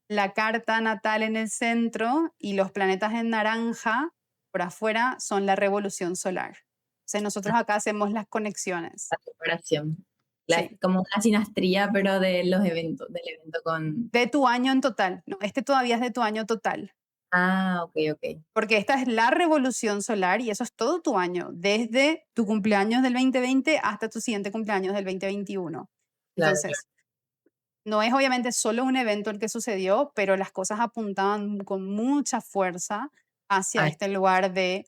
la carta natal en el centro y los planetas en naranja por afuera son la revolución solar. Entonces nosotros acá hacemos las conexiones. La separación. Sí. Como una sinastría, pero de los eventos, del evento con... De tu año en total. No, este todavía es de tu año total. Ah, ok, ok. Porque esta es la revolución solar y eso es todo tu año, desde tu cumpleaños del 2020 hasta tu siguiente cumpleaños del 2021. Claro, claro. Entonces, no es obviamente solo un evento el que sucedió, pero las cosas apuntaban con mucha fuerza hacia Ay, este lugar de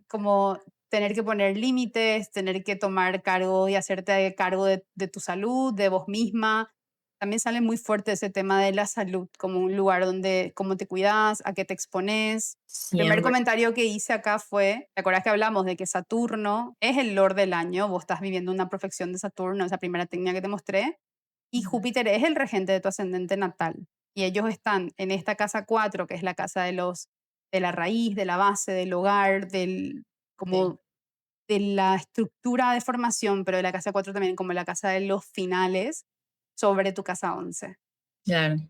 como tener que poner límites, tener que tomar cargo y hacerte cargo de tu salud, de vos misma. También sale muy fuerte ese tema de la salud como un lugar donde cómo te cuidas, a qué te expones. El primer 100%. comentario que hice acá fue, ¿te acuerdas que hablamos de que Saturno es el Lord del año? Vos estás viviendo una profección de Saturno, esa primera técnica que te mostré Y Júpiter es el regente de tu ascendente natal. Y ellos están en esta casa 4 que es la casa de la raíz, de la base, del hogar, Sí, como de la estructura de formación, pero de la casa 4 también como la casa de los finales sobre tu casa 11. claro.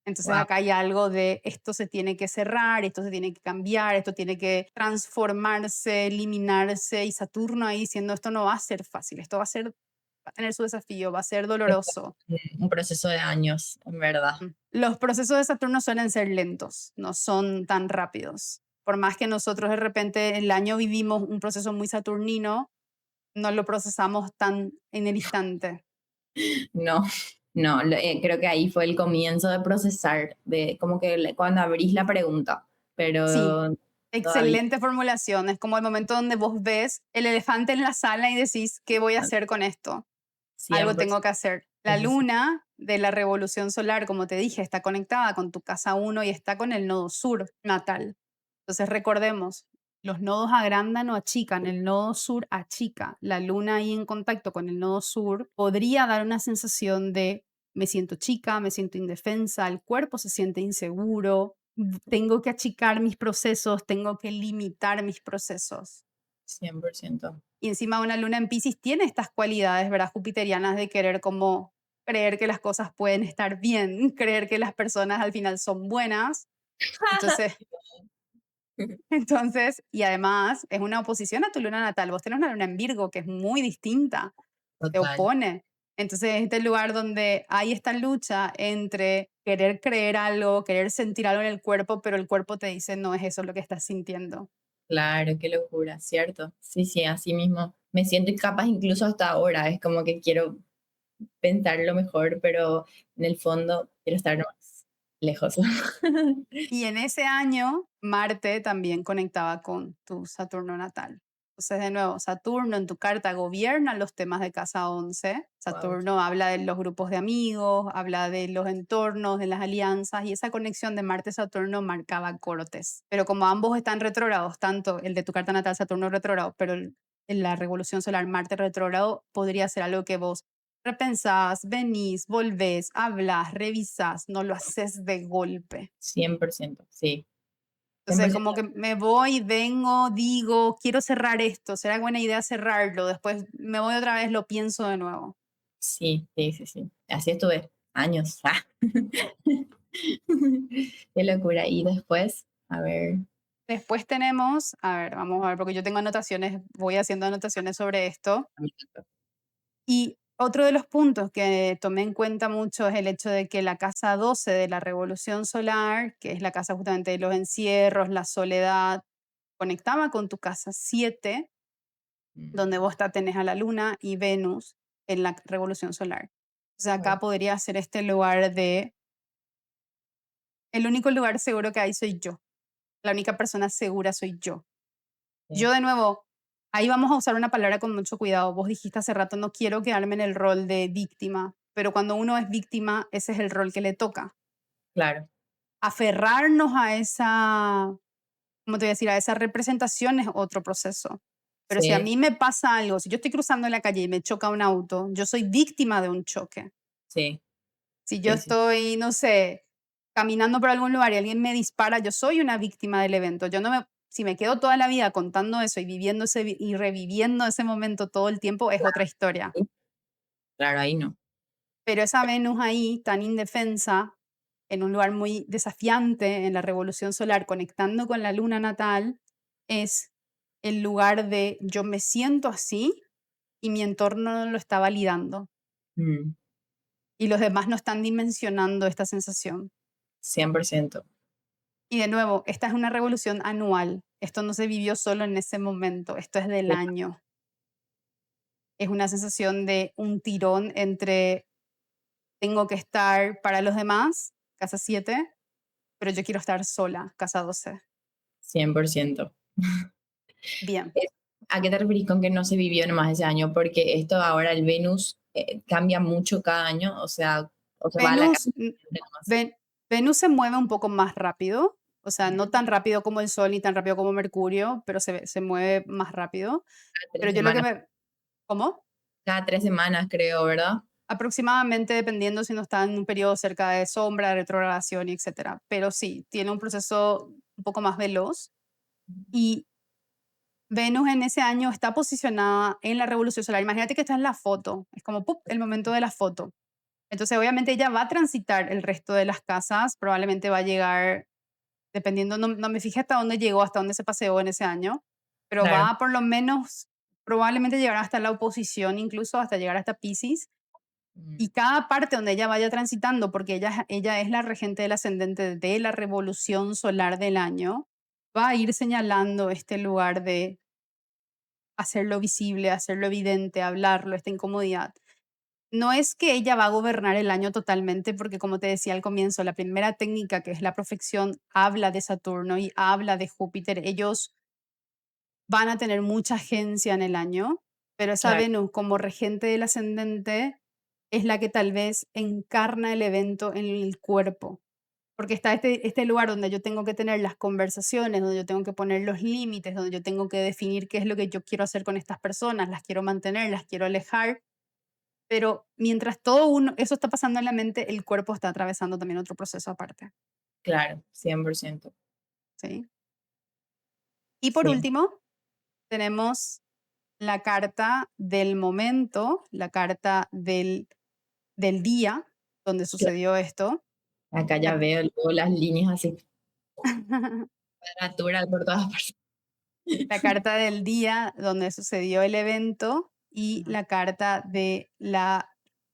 Entonces Wow. acá hay algo de esto se tiene que cerrar, esto se tiene que cambiar, esto tiene que transformarse, eliminarse y Saturno ahí diciendo esto no va a ser fácil, esto va a tener su desafío, va a ser doloroso. Un proceso de años, en verdad. Los procesos de Saturno suelen ser lentos, no son tan rápidos. Por más que nosotros de repente el año vivimos un proceso muy saturnino, no lo procesamos tan en el instante. No, no, creo que ahí fue el comienzo de procesar, de como que cuando abrís la pregunta, Sí, pero todavía excelente formulación. Es como el momento donde vos ves el elefante en la sala y decís, ¿qué voy a hacer con esto? Algo tengo 100%. que hacer. Sí, La sí, sí. luna de la revolución solar, como te dije, está conectada con tu casa uno y está con el nodo sur natal. Entonces recordemos, los nodos agrandan o achican, el nodo sur achica. La luna ahí en contacto con el nodo sur podría dar una sensación de me siento chica, me siento indefensa, el cuerpo se siente inseguro, tengo que achicar mis procesos, tengo que limitar mis procesos. 100%. Y encima una luna en Piscis tiene estas cualidades, ¿verdad? Jupiterianas de querer como creer que las cosas pueden estar bien, creer que las personas al final son buenas. Entonces, entonces, y además es una oposición a tu luna natal. Vos tenés una luna en Virgo que es muy distinta, te Total, opone. Entonces, es este lugar donde hay esta lucha entre querer creer algo, querer sentir algo en el cuerpo, pero el cuerpo te dice, no es eso lo que estás sintiendo. claro, qué locura, ¿cierto? Sí, sí, así mismo. Me siento incapaz incluso hasta ahora, es como que quiero pensar lo mejor, pero en el fondo quiero estar más lejos. Y en ese año, Marte también conectaba con tu Saturno natal. Entonces, de nuevo, Saturno en tu carta gobierna los temas de casa 11. Wow. Saturno habla de los grupos de amigos, habla de los entornos, de las alianzas, y esa conexión de Marte-Saturno marcaba cortes. Pero como ambos están retrógrados, tanto el de tu carta natal Saturno retrógrado, pero en la revolución solar Marte retrógrado, podría ser algo que vos repensás, venís, volvés, hablas, revisás, no lo haces de golpe. 100%, sí. Entonces, 100%, como que me voy, vengo, digo, quiero cerrar esto, será buena idea cerrarlo, después me voy otra vez, lo pienso de nuevo. sí, sí, sí, sí. Así estuve años. Qué locura. Y después, a ver. Después tenemos, a ver, vamos a ver, porque yo tengo anotaciones, voy haciendo anotaciones sobre esto. Y otro de los puntos que tomé en cuenta mucho es el hecho de que la casa 12 de la revolución solar, que es la casa justamente de los encierros, la soledad, conectaba con tu casa 7 donde Mm, vos tenés a la Luna y Venus en la revolución solar. O sea, acá wow, podría ser este lugar de, el único lugar seguro que hay soy yo, la única persona segura soy yo. sí, Yo de nuevo, ahí vamos a usar una palabra con mucho cuidado. Vos dijiste hace rato, no quiero quedarme en el rol de víctima, pero cuando uno es víctima, ese es el rol que le toca. claro, Aferrarnos a esa, ¿cómo te voy a decir? A esa representación es otro proceso. Pero si a sí, mí me pasa algo, si yo estoy cruzando la calle y me choca un auto, yo soy víctima de un choque. sí, Si yo sí, sí, estoy, no sé, caminando por algún lugar y alguien me dispara, yo soy una víctima del evento. Yo no me, si me quedo toda la vida contando eso y viviendo y reviviendo ese momento todo el tiempo, es otra historia. sí, claro, ahí no. Pero esa Venus ahí, tan indefensa, en un lugar muy desafiante en la revolución solar, conectando con la luna natal, es el lugar de yo me siento así y mi entorno no lo está validando. Mm, Y los demás no están dimensionando esta sensación. 100%. Y de nuevo, esta es una revolución anual. Esto no se vivió solo en ese momento, esto es del año. Es una sensación de un tirón entre tengo que estar para los demás, casa 7, pero yo quiero estar sola, casa 12. 100%. Bien. Es- ¿A qué te referís con que no se vivió nomás ese año? Porque esto ahora, el Venus, cambia mucho cada año, o se va a la Venus, casa nomás. Ven- Venus se mueve un poco más rápido, o sea, no tan rápido como el Sol ni tan rápido como Mercurio, pero se mueve más rápido. Cada tres Pero yo lo que semanas, me... ¿Cómo? cada 3 semanas creo, ¿verdad? aproximadamente dependiendo si no está en un periodo cerca de sombra, retrogradación y etcétera. Pero sí, tiene un proceso un poco más veloz y Venus en ese año está posicionada en la revolución solar. Imagínate que está en la foto, es como ¡pup! El momento de la foto. Entonces, obviamente, ella va a transitar el resto de las casas, probablemente va a llegar, dependiendo, no me fijé hasta dónde llegó, hasta dónde se paseó en ese año, pero va Claro. a por lo menos, probablemente llegar hasta la oposición, incluso hasta llegar hasta Pisces. Mm, Y cada parte donde ella vaya transitando, porque ella es la regente del ascendente de la revolución solar del año, va a ir señalando este lugar de hacerlo visible, hacerlo evidente, hablarlo, esta incomodidad. No es que ella va a gobernar el año totalmente, porque como te decía al comienzo, la primera técnica, que es la profección, habla de Saturno y habla de Júpiter. Ellos van a tener mucha agencia en el año, pero esa claro, Venus como regente del ascendente es la que tal vez encarna el evento en el cuerpo. Porque está este lugar donde yo tengo que tener las conversaciones, donde yo tengo que poner los límites, donde yo tengo que definir qué es lo que yo quiero hacer con estas personas, las quiero mantener, las quiero alejar, pero mientras eso está pasando en la mente, el cuerpo está atravesando también otro proceso aparte, claro, 100%. ¿sí? Y por Sí, último, tenemos la carta del momento, la carta del día donde claro. sucedió esto. Acá ya La veo luego las líneas así, natural por todas partes. la carta del día donde sucedió el evento y Ajá. la carta de la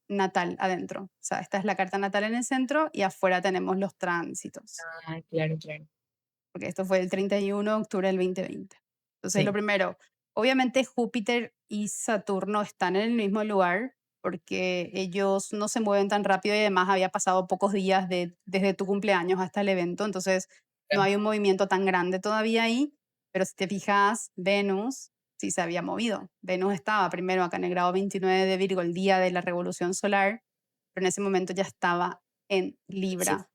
natal adentro. O sea, esta es la carta natal en el centro y afuera tenemos los tránsitos, Ah, claro, claro. porque esto fue el 31 de octubre del 2020. Entonces, lo Sí, primero, obviamente Júpiter y Saturno están en el mismo lugar porque ellos no se mueven tan rápido y además había pasado pocos días desde tu cumpleaños hasta el evento, entonces no claro, hay un movimiento tan grande todavía ahí, pero si te fijas, Venus sí se había movido. Venus estaba primero acá en el grado 29 de Virgo, el día de la revolución solar, pero en ese momento ya estaba sí, en Libra.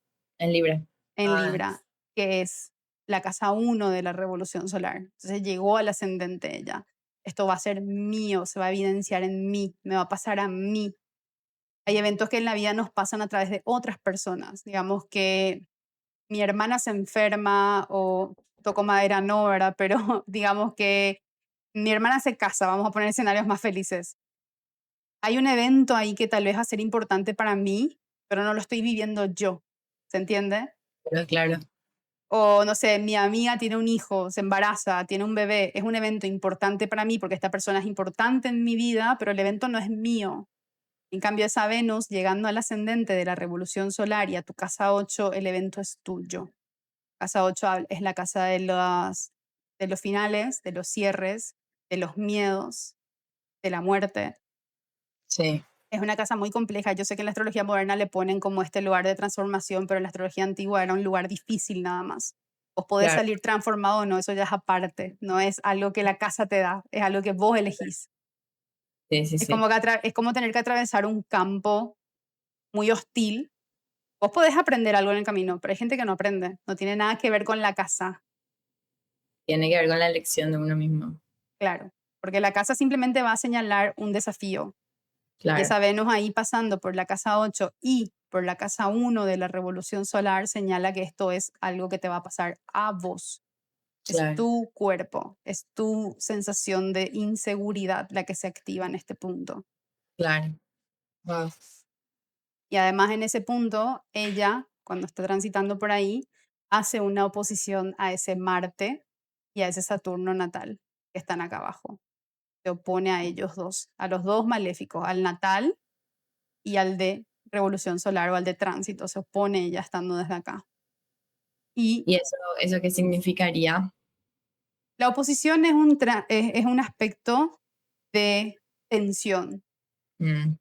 En Ah, Libra, que es la casa uno de la revolución solar. Entonces llegó al ascendente ella. Esto va a ser mío, se va a evidenciar en mí, me va a pasar a mí. Hay eventos que en la vida nos pasan a través de otras personas. Digamos que mi hermana se enferma o toco madera, no, ¿verdad? Pero digamos que mi hermana se casa, vamos a poner escenarios más felices. Hay un evento ahí que tal vez va a ser importante para mí, pero no lo estoy viviendo yo. ¿Se entiende? pero claro, O no sé, mi amiga tiene un hijo, se embaraza, tiene un bebé, es un evento importante para mí porque esta persona es importante en mi vida, pero el evento no es mío. En cambio, esa Venus llegando al ascendente de la revolución solar y a tu casa 8, el evento es tuyo. Casa 8 es la casa de los finales, de los cierres, de los miedos, de la muerte. sí, Es una casa muy compleja. Yo sé que en la astrología moderna le ponen como este lugar de transformación, pero en la astrología antigua era un lugar difícil nada más. Vos podés claro, salir transformado o no, eso ya es aparte. No es algo que la casa te da, es algo que vos elegís. sí, sí, Es sí. como, es como tener que atravesar un campo muy hostil. Vos podés aprender algo en el camino, pero hay gente que no aprende. No tiene nada que ver con la casa, Tiene que ver con la elección de uno mismo. claro. Porque la casa simplemente va a señalar un desafío. Y Claro, esa Venus ahí pasando por la casa 8 y por la casa 1 de la revolución solar señala que esto es algo que te va a pasar a vos. Es claro, tu cuerpo, es tu sensación de inseguridad la que se activa en este punto. claro. Wow. Y además en ese punto, ella, cuando está transitando por ahí, hace una oposición a ese Marte y a ese Saturno natal que están acá abajo. Se opone a ellos dos, a los dos maléficos, al natal y al de revolución solar o al de tránsito, se opone ella estando desde acá. Y ¿Y eso qué significaría? la oposición es un aspecto de tensión, Mm,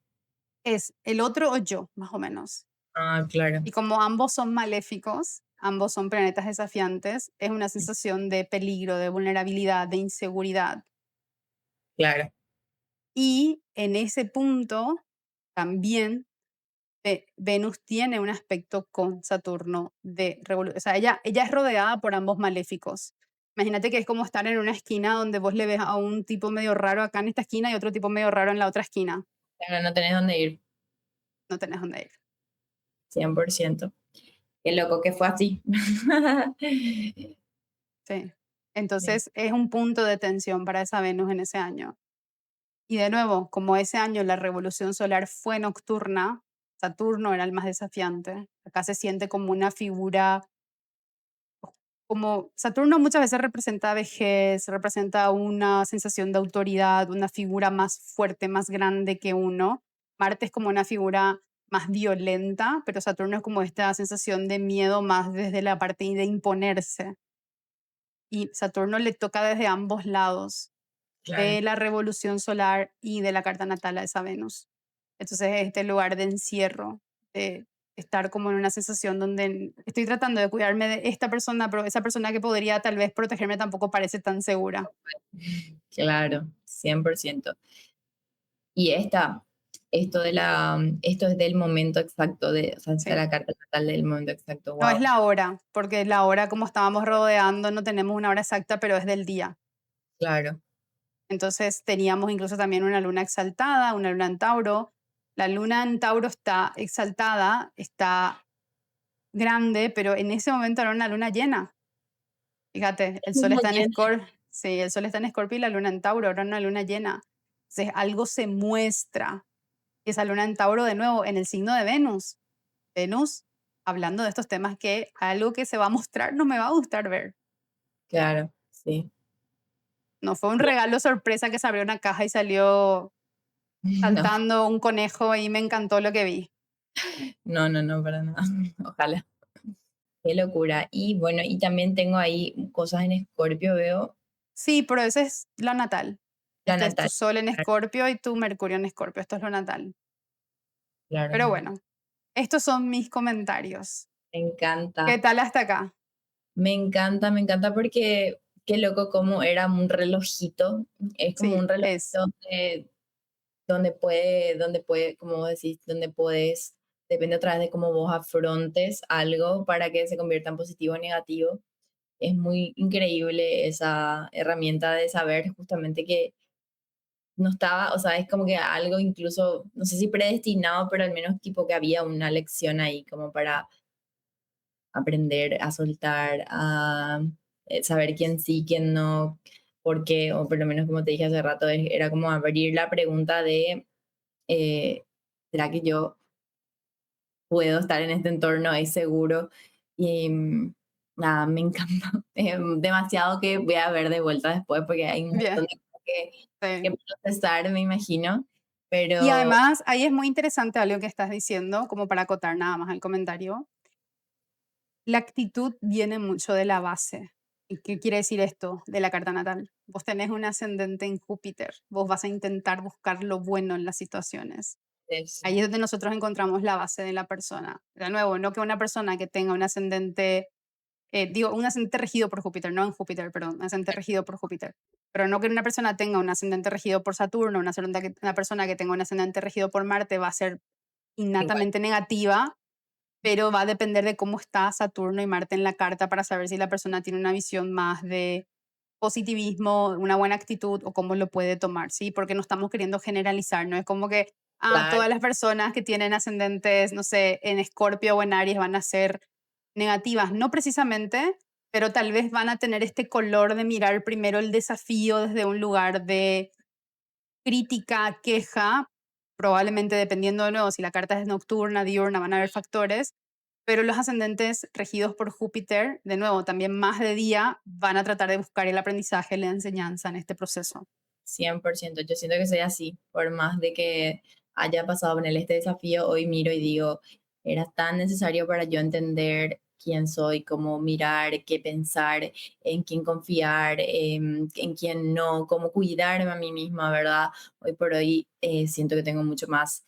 es el otro o yo, más o menos. ah, claro, Y como ambos son maléficos, ambos son planetas desafiantes, es una sensación de peligro, de vulnerabilidad, de inseguridad. claro, Y en ese punto también Venus tiene un aspecto con Saturno de revolución. O sea, ella es rodeada por ambos maléficos. Imagínate que es como estar en una esquina donde vos le ves a un tipo medio raro acá en esta esquina y otro tipo medio raro en la otra esquina. claro, no tenés dónde ir. no tenés dónde ir. 100%. Qué loco que fue así. Sí. Sí, Entonces es un punto de tensión para esa Venus en ese año. Y de nuevo, como ese año la revolución solar fue nocturna, Saturno era el más desafiante. Acá se siente como una figura, como Saturno muchas veces representa vejez, representa una sensación de autoridad, una figura más fuerte, más grande que uno. Marte es como una figura más violenta, pero Saturno es como esta sensación de miedo más desde la parte de imponerse. Y Saturno le toca desde ambos lados claro. de la revolución solar y de la carta natal a esa Venus. Entonces, este lugar de encierro, de estar como en una sensación donde estoy tratando de cuidarme de esta persona, pero esa persona que podría tal vez protegerme tampoco parece tan segura. Claro, 100%. Y esto es del momento exacto de, o sea, está Sí. la carta natal del momento exacto, No es wow. la hora, porque la hora, como estábamos rodeando, no tenemos una hora exacta, pero es del día. Claro, Entonces teníamos incluso también una luna exaltada, una luna en Tauro. La luna en Tauro está exaltada, está grande, pero en ese momento era una luna llena. Fíjate, el sol luna está en llena, Escorpio, sí, el sol está en Escorpio y la luna en Tauro, era una luna llena. Entonces algo se muestra. Y esa luna en Tauro de nuevo en el signo de Venus. Venus, hablando de estos temas que algo que se va a mostrar no me va a gustar ver. claro, sí. No fue un regalo sorpresa que se abrió una caja y salió No, saltando un conejo y me encantó lo que vi. no, no, no, para nada. Ojalá. Qué locura. Y bueno, y también tengo ahí cosas en Escorpio, veo Sí, pero ese es lo natal. la Este es tu natal. sol en Claro, Escorpio y tu Mercurio en Escorpio. Esto es lo natal. claro, Pero no. bueno, estos son mis comentarios. Me encanta. ¿Qué tal hasta acá? Me encanta porque qué loco como era un relojito. Es como Sí, un es. relojito donde puede, como vos decís, donde puedes, depende otra vez de cómo vos afrontes algo para que se convierta en positivo o negativo. Es muy increíble esa herramienta de saber justamente que no estaba, o sea, es como que algo incluso, no sé si predestinado, pero al menos tipo que había una lección ahí como para aprender a soltar, a saber quién sí, quién no, por qué, o por lo menos como te dije hace rato, era como abrir la pregunta de, eh, ¿será que yo puedo estar en este entorno? ¿Es seguro? Y nada, me encanta. Demasiado que voy a ver de vuelta después porque hay un Bien, montón de cosas que sí. procesar, me imagino, Y pero además, ahí es muy interesante algo que estás diciendo, como para acotar nada más el comentario. La actitud viene mucho de la base. ¿Y qué quiere decir esto de la carta natal? Vos tenés un ascendente en Júpiter, vos vas a intentar buscar lo bueno en las situaciones. eso, Ahí es donde nosotros encontramos la base de la persona. De nuevo, no que una persona que tenga un ascendente, digo, un ascendente regido por Júpiter, no en Júpiter, perdón, un ascendente regido por Júpiter. Pero no que una persona tenga un ascendente regido por Saturno, una persona que tenga un ascendente regido por Marte va a ser igual, innatamente negativa, pero va a depender de cómo está Saturno y Marte en la carta para saber si la persona tiene una visión más de positivismo, una buena actitud o cómo lo puede tomar, ¿sí? Porque no estamos queriendo generalizar, no es como que claro, todas las personas que tienen ascendentes, no sé, en Escorpio o en Aries van a ser negativas, no precisamente, pero tal vez van a tener este color de mirar primero el desafío desde un lugar de crítica, queja, probablemente dependiendo de nuevo si la carta es nocturna, diurna, van a haber factores, pero los ascendentes regidos por Júpiter, de nuevo, también más de día, van a tratar de buscar el aprendizaje, la enseñanza en este proceso. 100%. Yo siento que soy así, por más de que haya pasado con él este desafío, hoy miro y digo, era tan necesario para yo entender quién soy, cómo mirar, qué pensar, en quién confiar, en quién no, cómo cuidarme a mí misma, ¿verdad? Hoy por hoy siento que tengo mucho más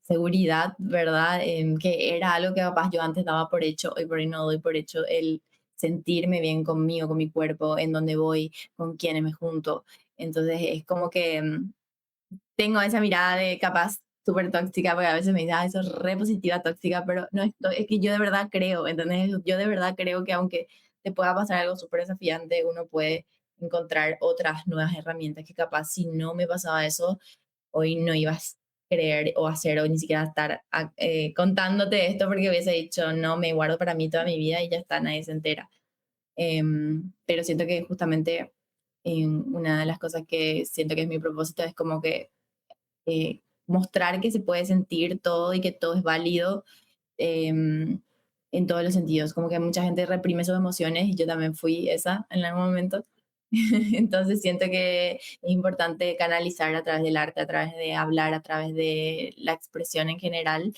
seguridad, ¿verdad? Que era algo que capaz yo antes daba por hecho, hoy por hoy no doy por hecho el sentirme bien conmigo, con mi cuerpo, en donde voy, con quienes me junto. Entonces es como que tengo esa mirada de capaz súper tóxica, porque a veces me dicen, ah, eso es re positiva tóxica, pero no es que yo de verdad creo, ¿entendés? Yo de verdad creo que aunque te pueda pasar algo súper desafiante, uno puede encontrar otras nuevas herramientas que capaz si no me pasaba eso, hoy no ibas. creer o hacer o ni siquiera estar contándote esto porque hubiese dicho, no, me guardo para mí toda mi vida y ya está, nadie se entera. Pero siento que justamente una de las cosas que siento que es mi propósito es como que mostrar que se puede sentir todo y que todo es válido en todos los sentidos. Como que mucha gente reprime sus emociones y yo también fui esa en algún momento. Entonces siento que es importante canalizar a través del arte, a través de hablar, a través de la expresión en general,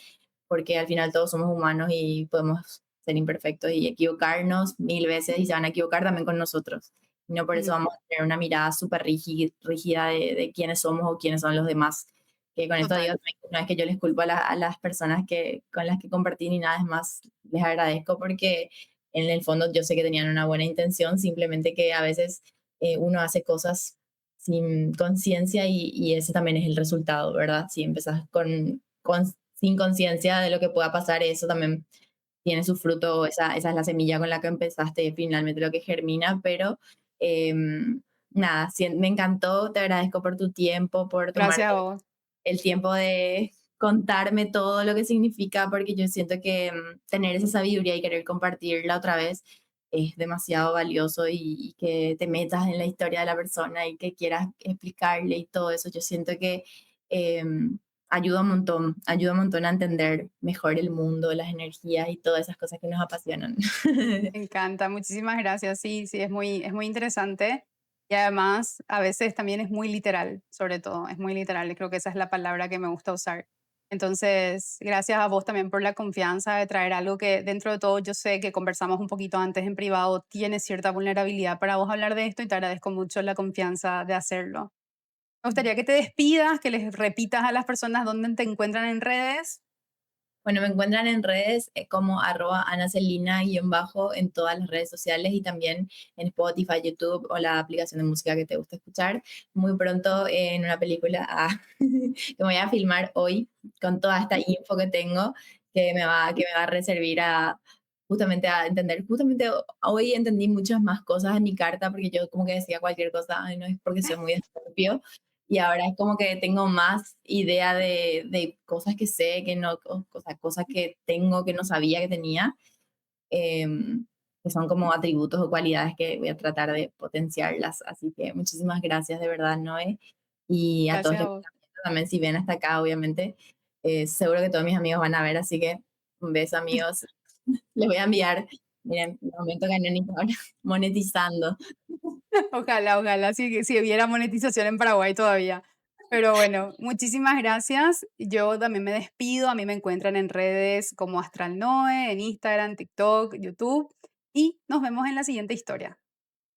porque al final todos somos humanos y podemos ser imperfectos y equivocarnos mil veces y se van a equivocar también con nosotros. Y no por eso Ujú. vamos a tener una mirada súper rígida de quiénes somos o quiénes son los demás. Que con esto digo, Total. no es que yo les culpo a las personas con las que compartí ni nada, es más, les agradezco porque en el fondo yo sé que tenían una buena intención, simplemente que a veces uno hace cosas sin conciencia y ese también es el resultado, ¿verdad? Si empezás sin conciencia de lo que pueda pasar, eso también tiene su fruto, esa es la semilla con la que empezaste y finalmente lo que germina, pero nada, me encantó, te agradezco por tu tiempo, por Gracias tomarte a vos. el tiempo de contarme todo lo que significa, porque yo siento que tener esa sabiduría y querer compartirla otra vez es demasiado valioso y que te metas en la historia de la persona y que quieras explicarle y todo eso. Yo siento que ayuda un montón a entender mejor el mundo, las energías y todas esas cosas que nos apasionan. Me encanta, muchísimas gracias. Sí, sí, es muy interesante. Y además, a veces también es muy literal, sobre todo, es muy literal. Y creo que esa es la palabra que me gusta usar. Entonces, gracias a vos también por la confianza de traer algo que dentro de todo yo sé que conversamos un poquito antes en privado, tiene cierta vulnerabilidad para vos hablar de esto y te agradezco mucho la confianza de hacerlo. Me gustaría que te despidas, que les repitas a las personas dónde te encuentran en redes. Bueno, me encuentran en redes como arroba anacelina-bajo en todas las redes sociales y también en Spotify, YouTube o la aplicación de música que te gusta escuchar. Muy pronto en una película que me voy a filmar hoy con toda esta info que tengo que me va a reservir a justamente a entender. Justamente hoy entendí muchas más cosas en mi carta porque yo como que decía cualquier cosa, ay, no es porque soy muy Escorpio y ahora es como que tengo más idea de cosas que sé, que no, cosas que tengo que no sabía que tenía, que son como atributos o cualidades que voy a tratar de potenciarlas. Así que muchísimas gracias de verdad, Noé. Y a todos Gracias los a que vos. están viendo también, si ven hasta acá, obviamente, seguro que todos mis amigos van a ver, así que un beso, amigos. Les voy a enviar, miren, el momento que no ahora monetizando. Ojalá, ojalá si hubiera monetización en Paraguay todavía. Pero bueno, muchísimas gracias. Yo también me despido. A mí me encuentran en redes como Astral Noe, en Instagram, TikTok, YouTube. Y nos vemos en la siguiente historia.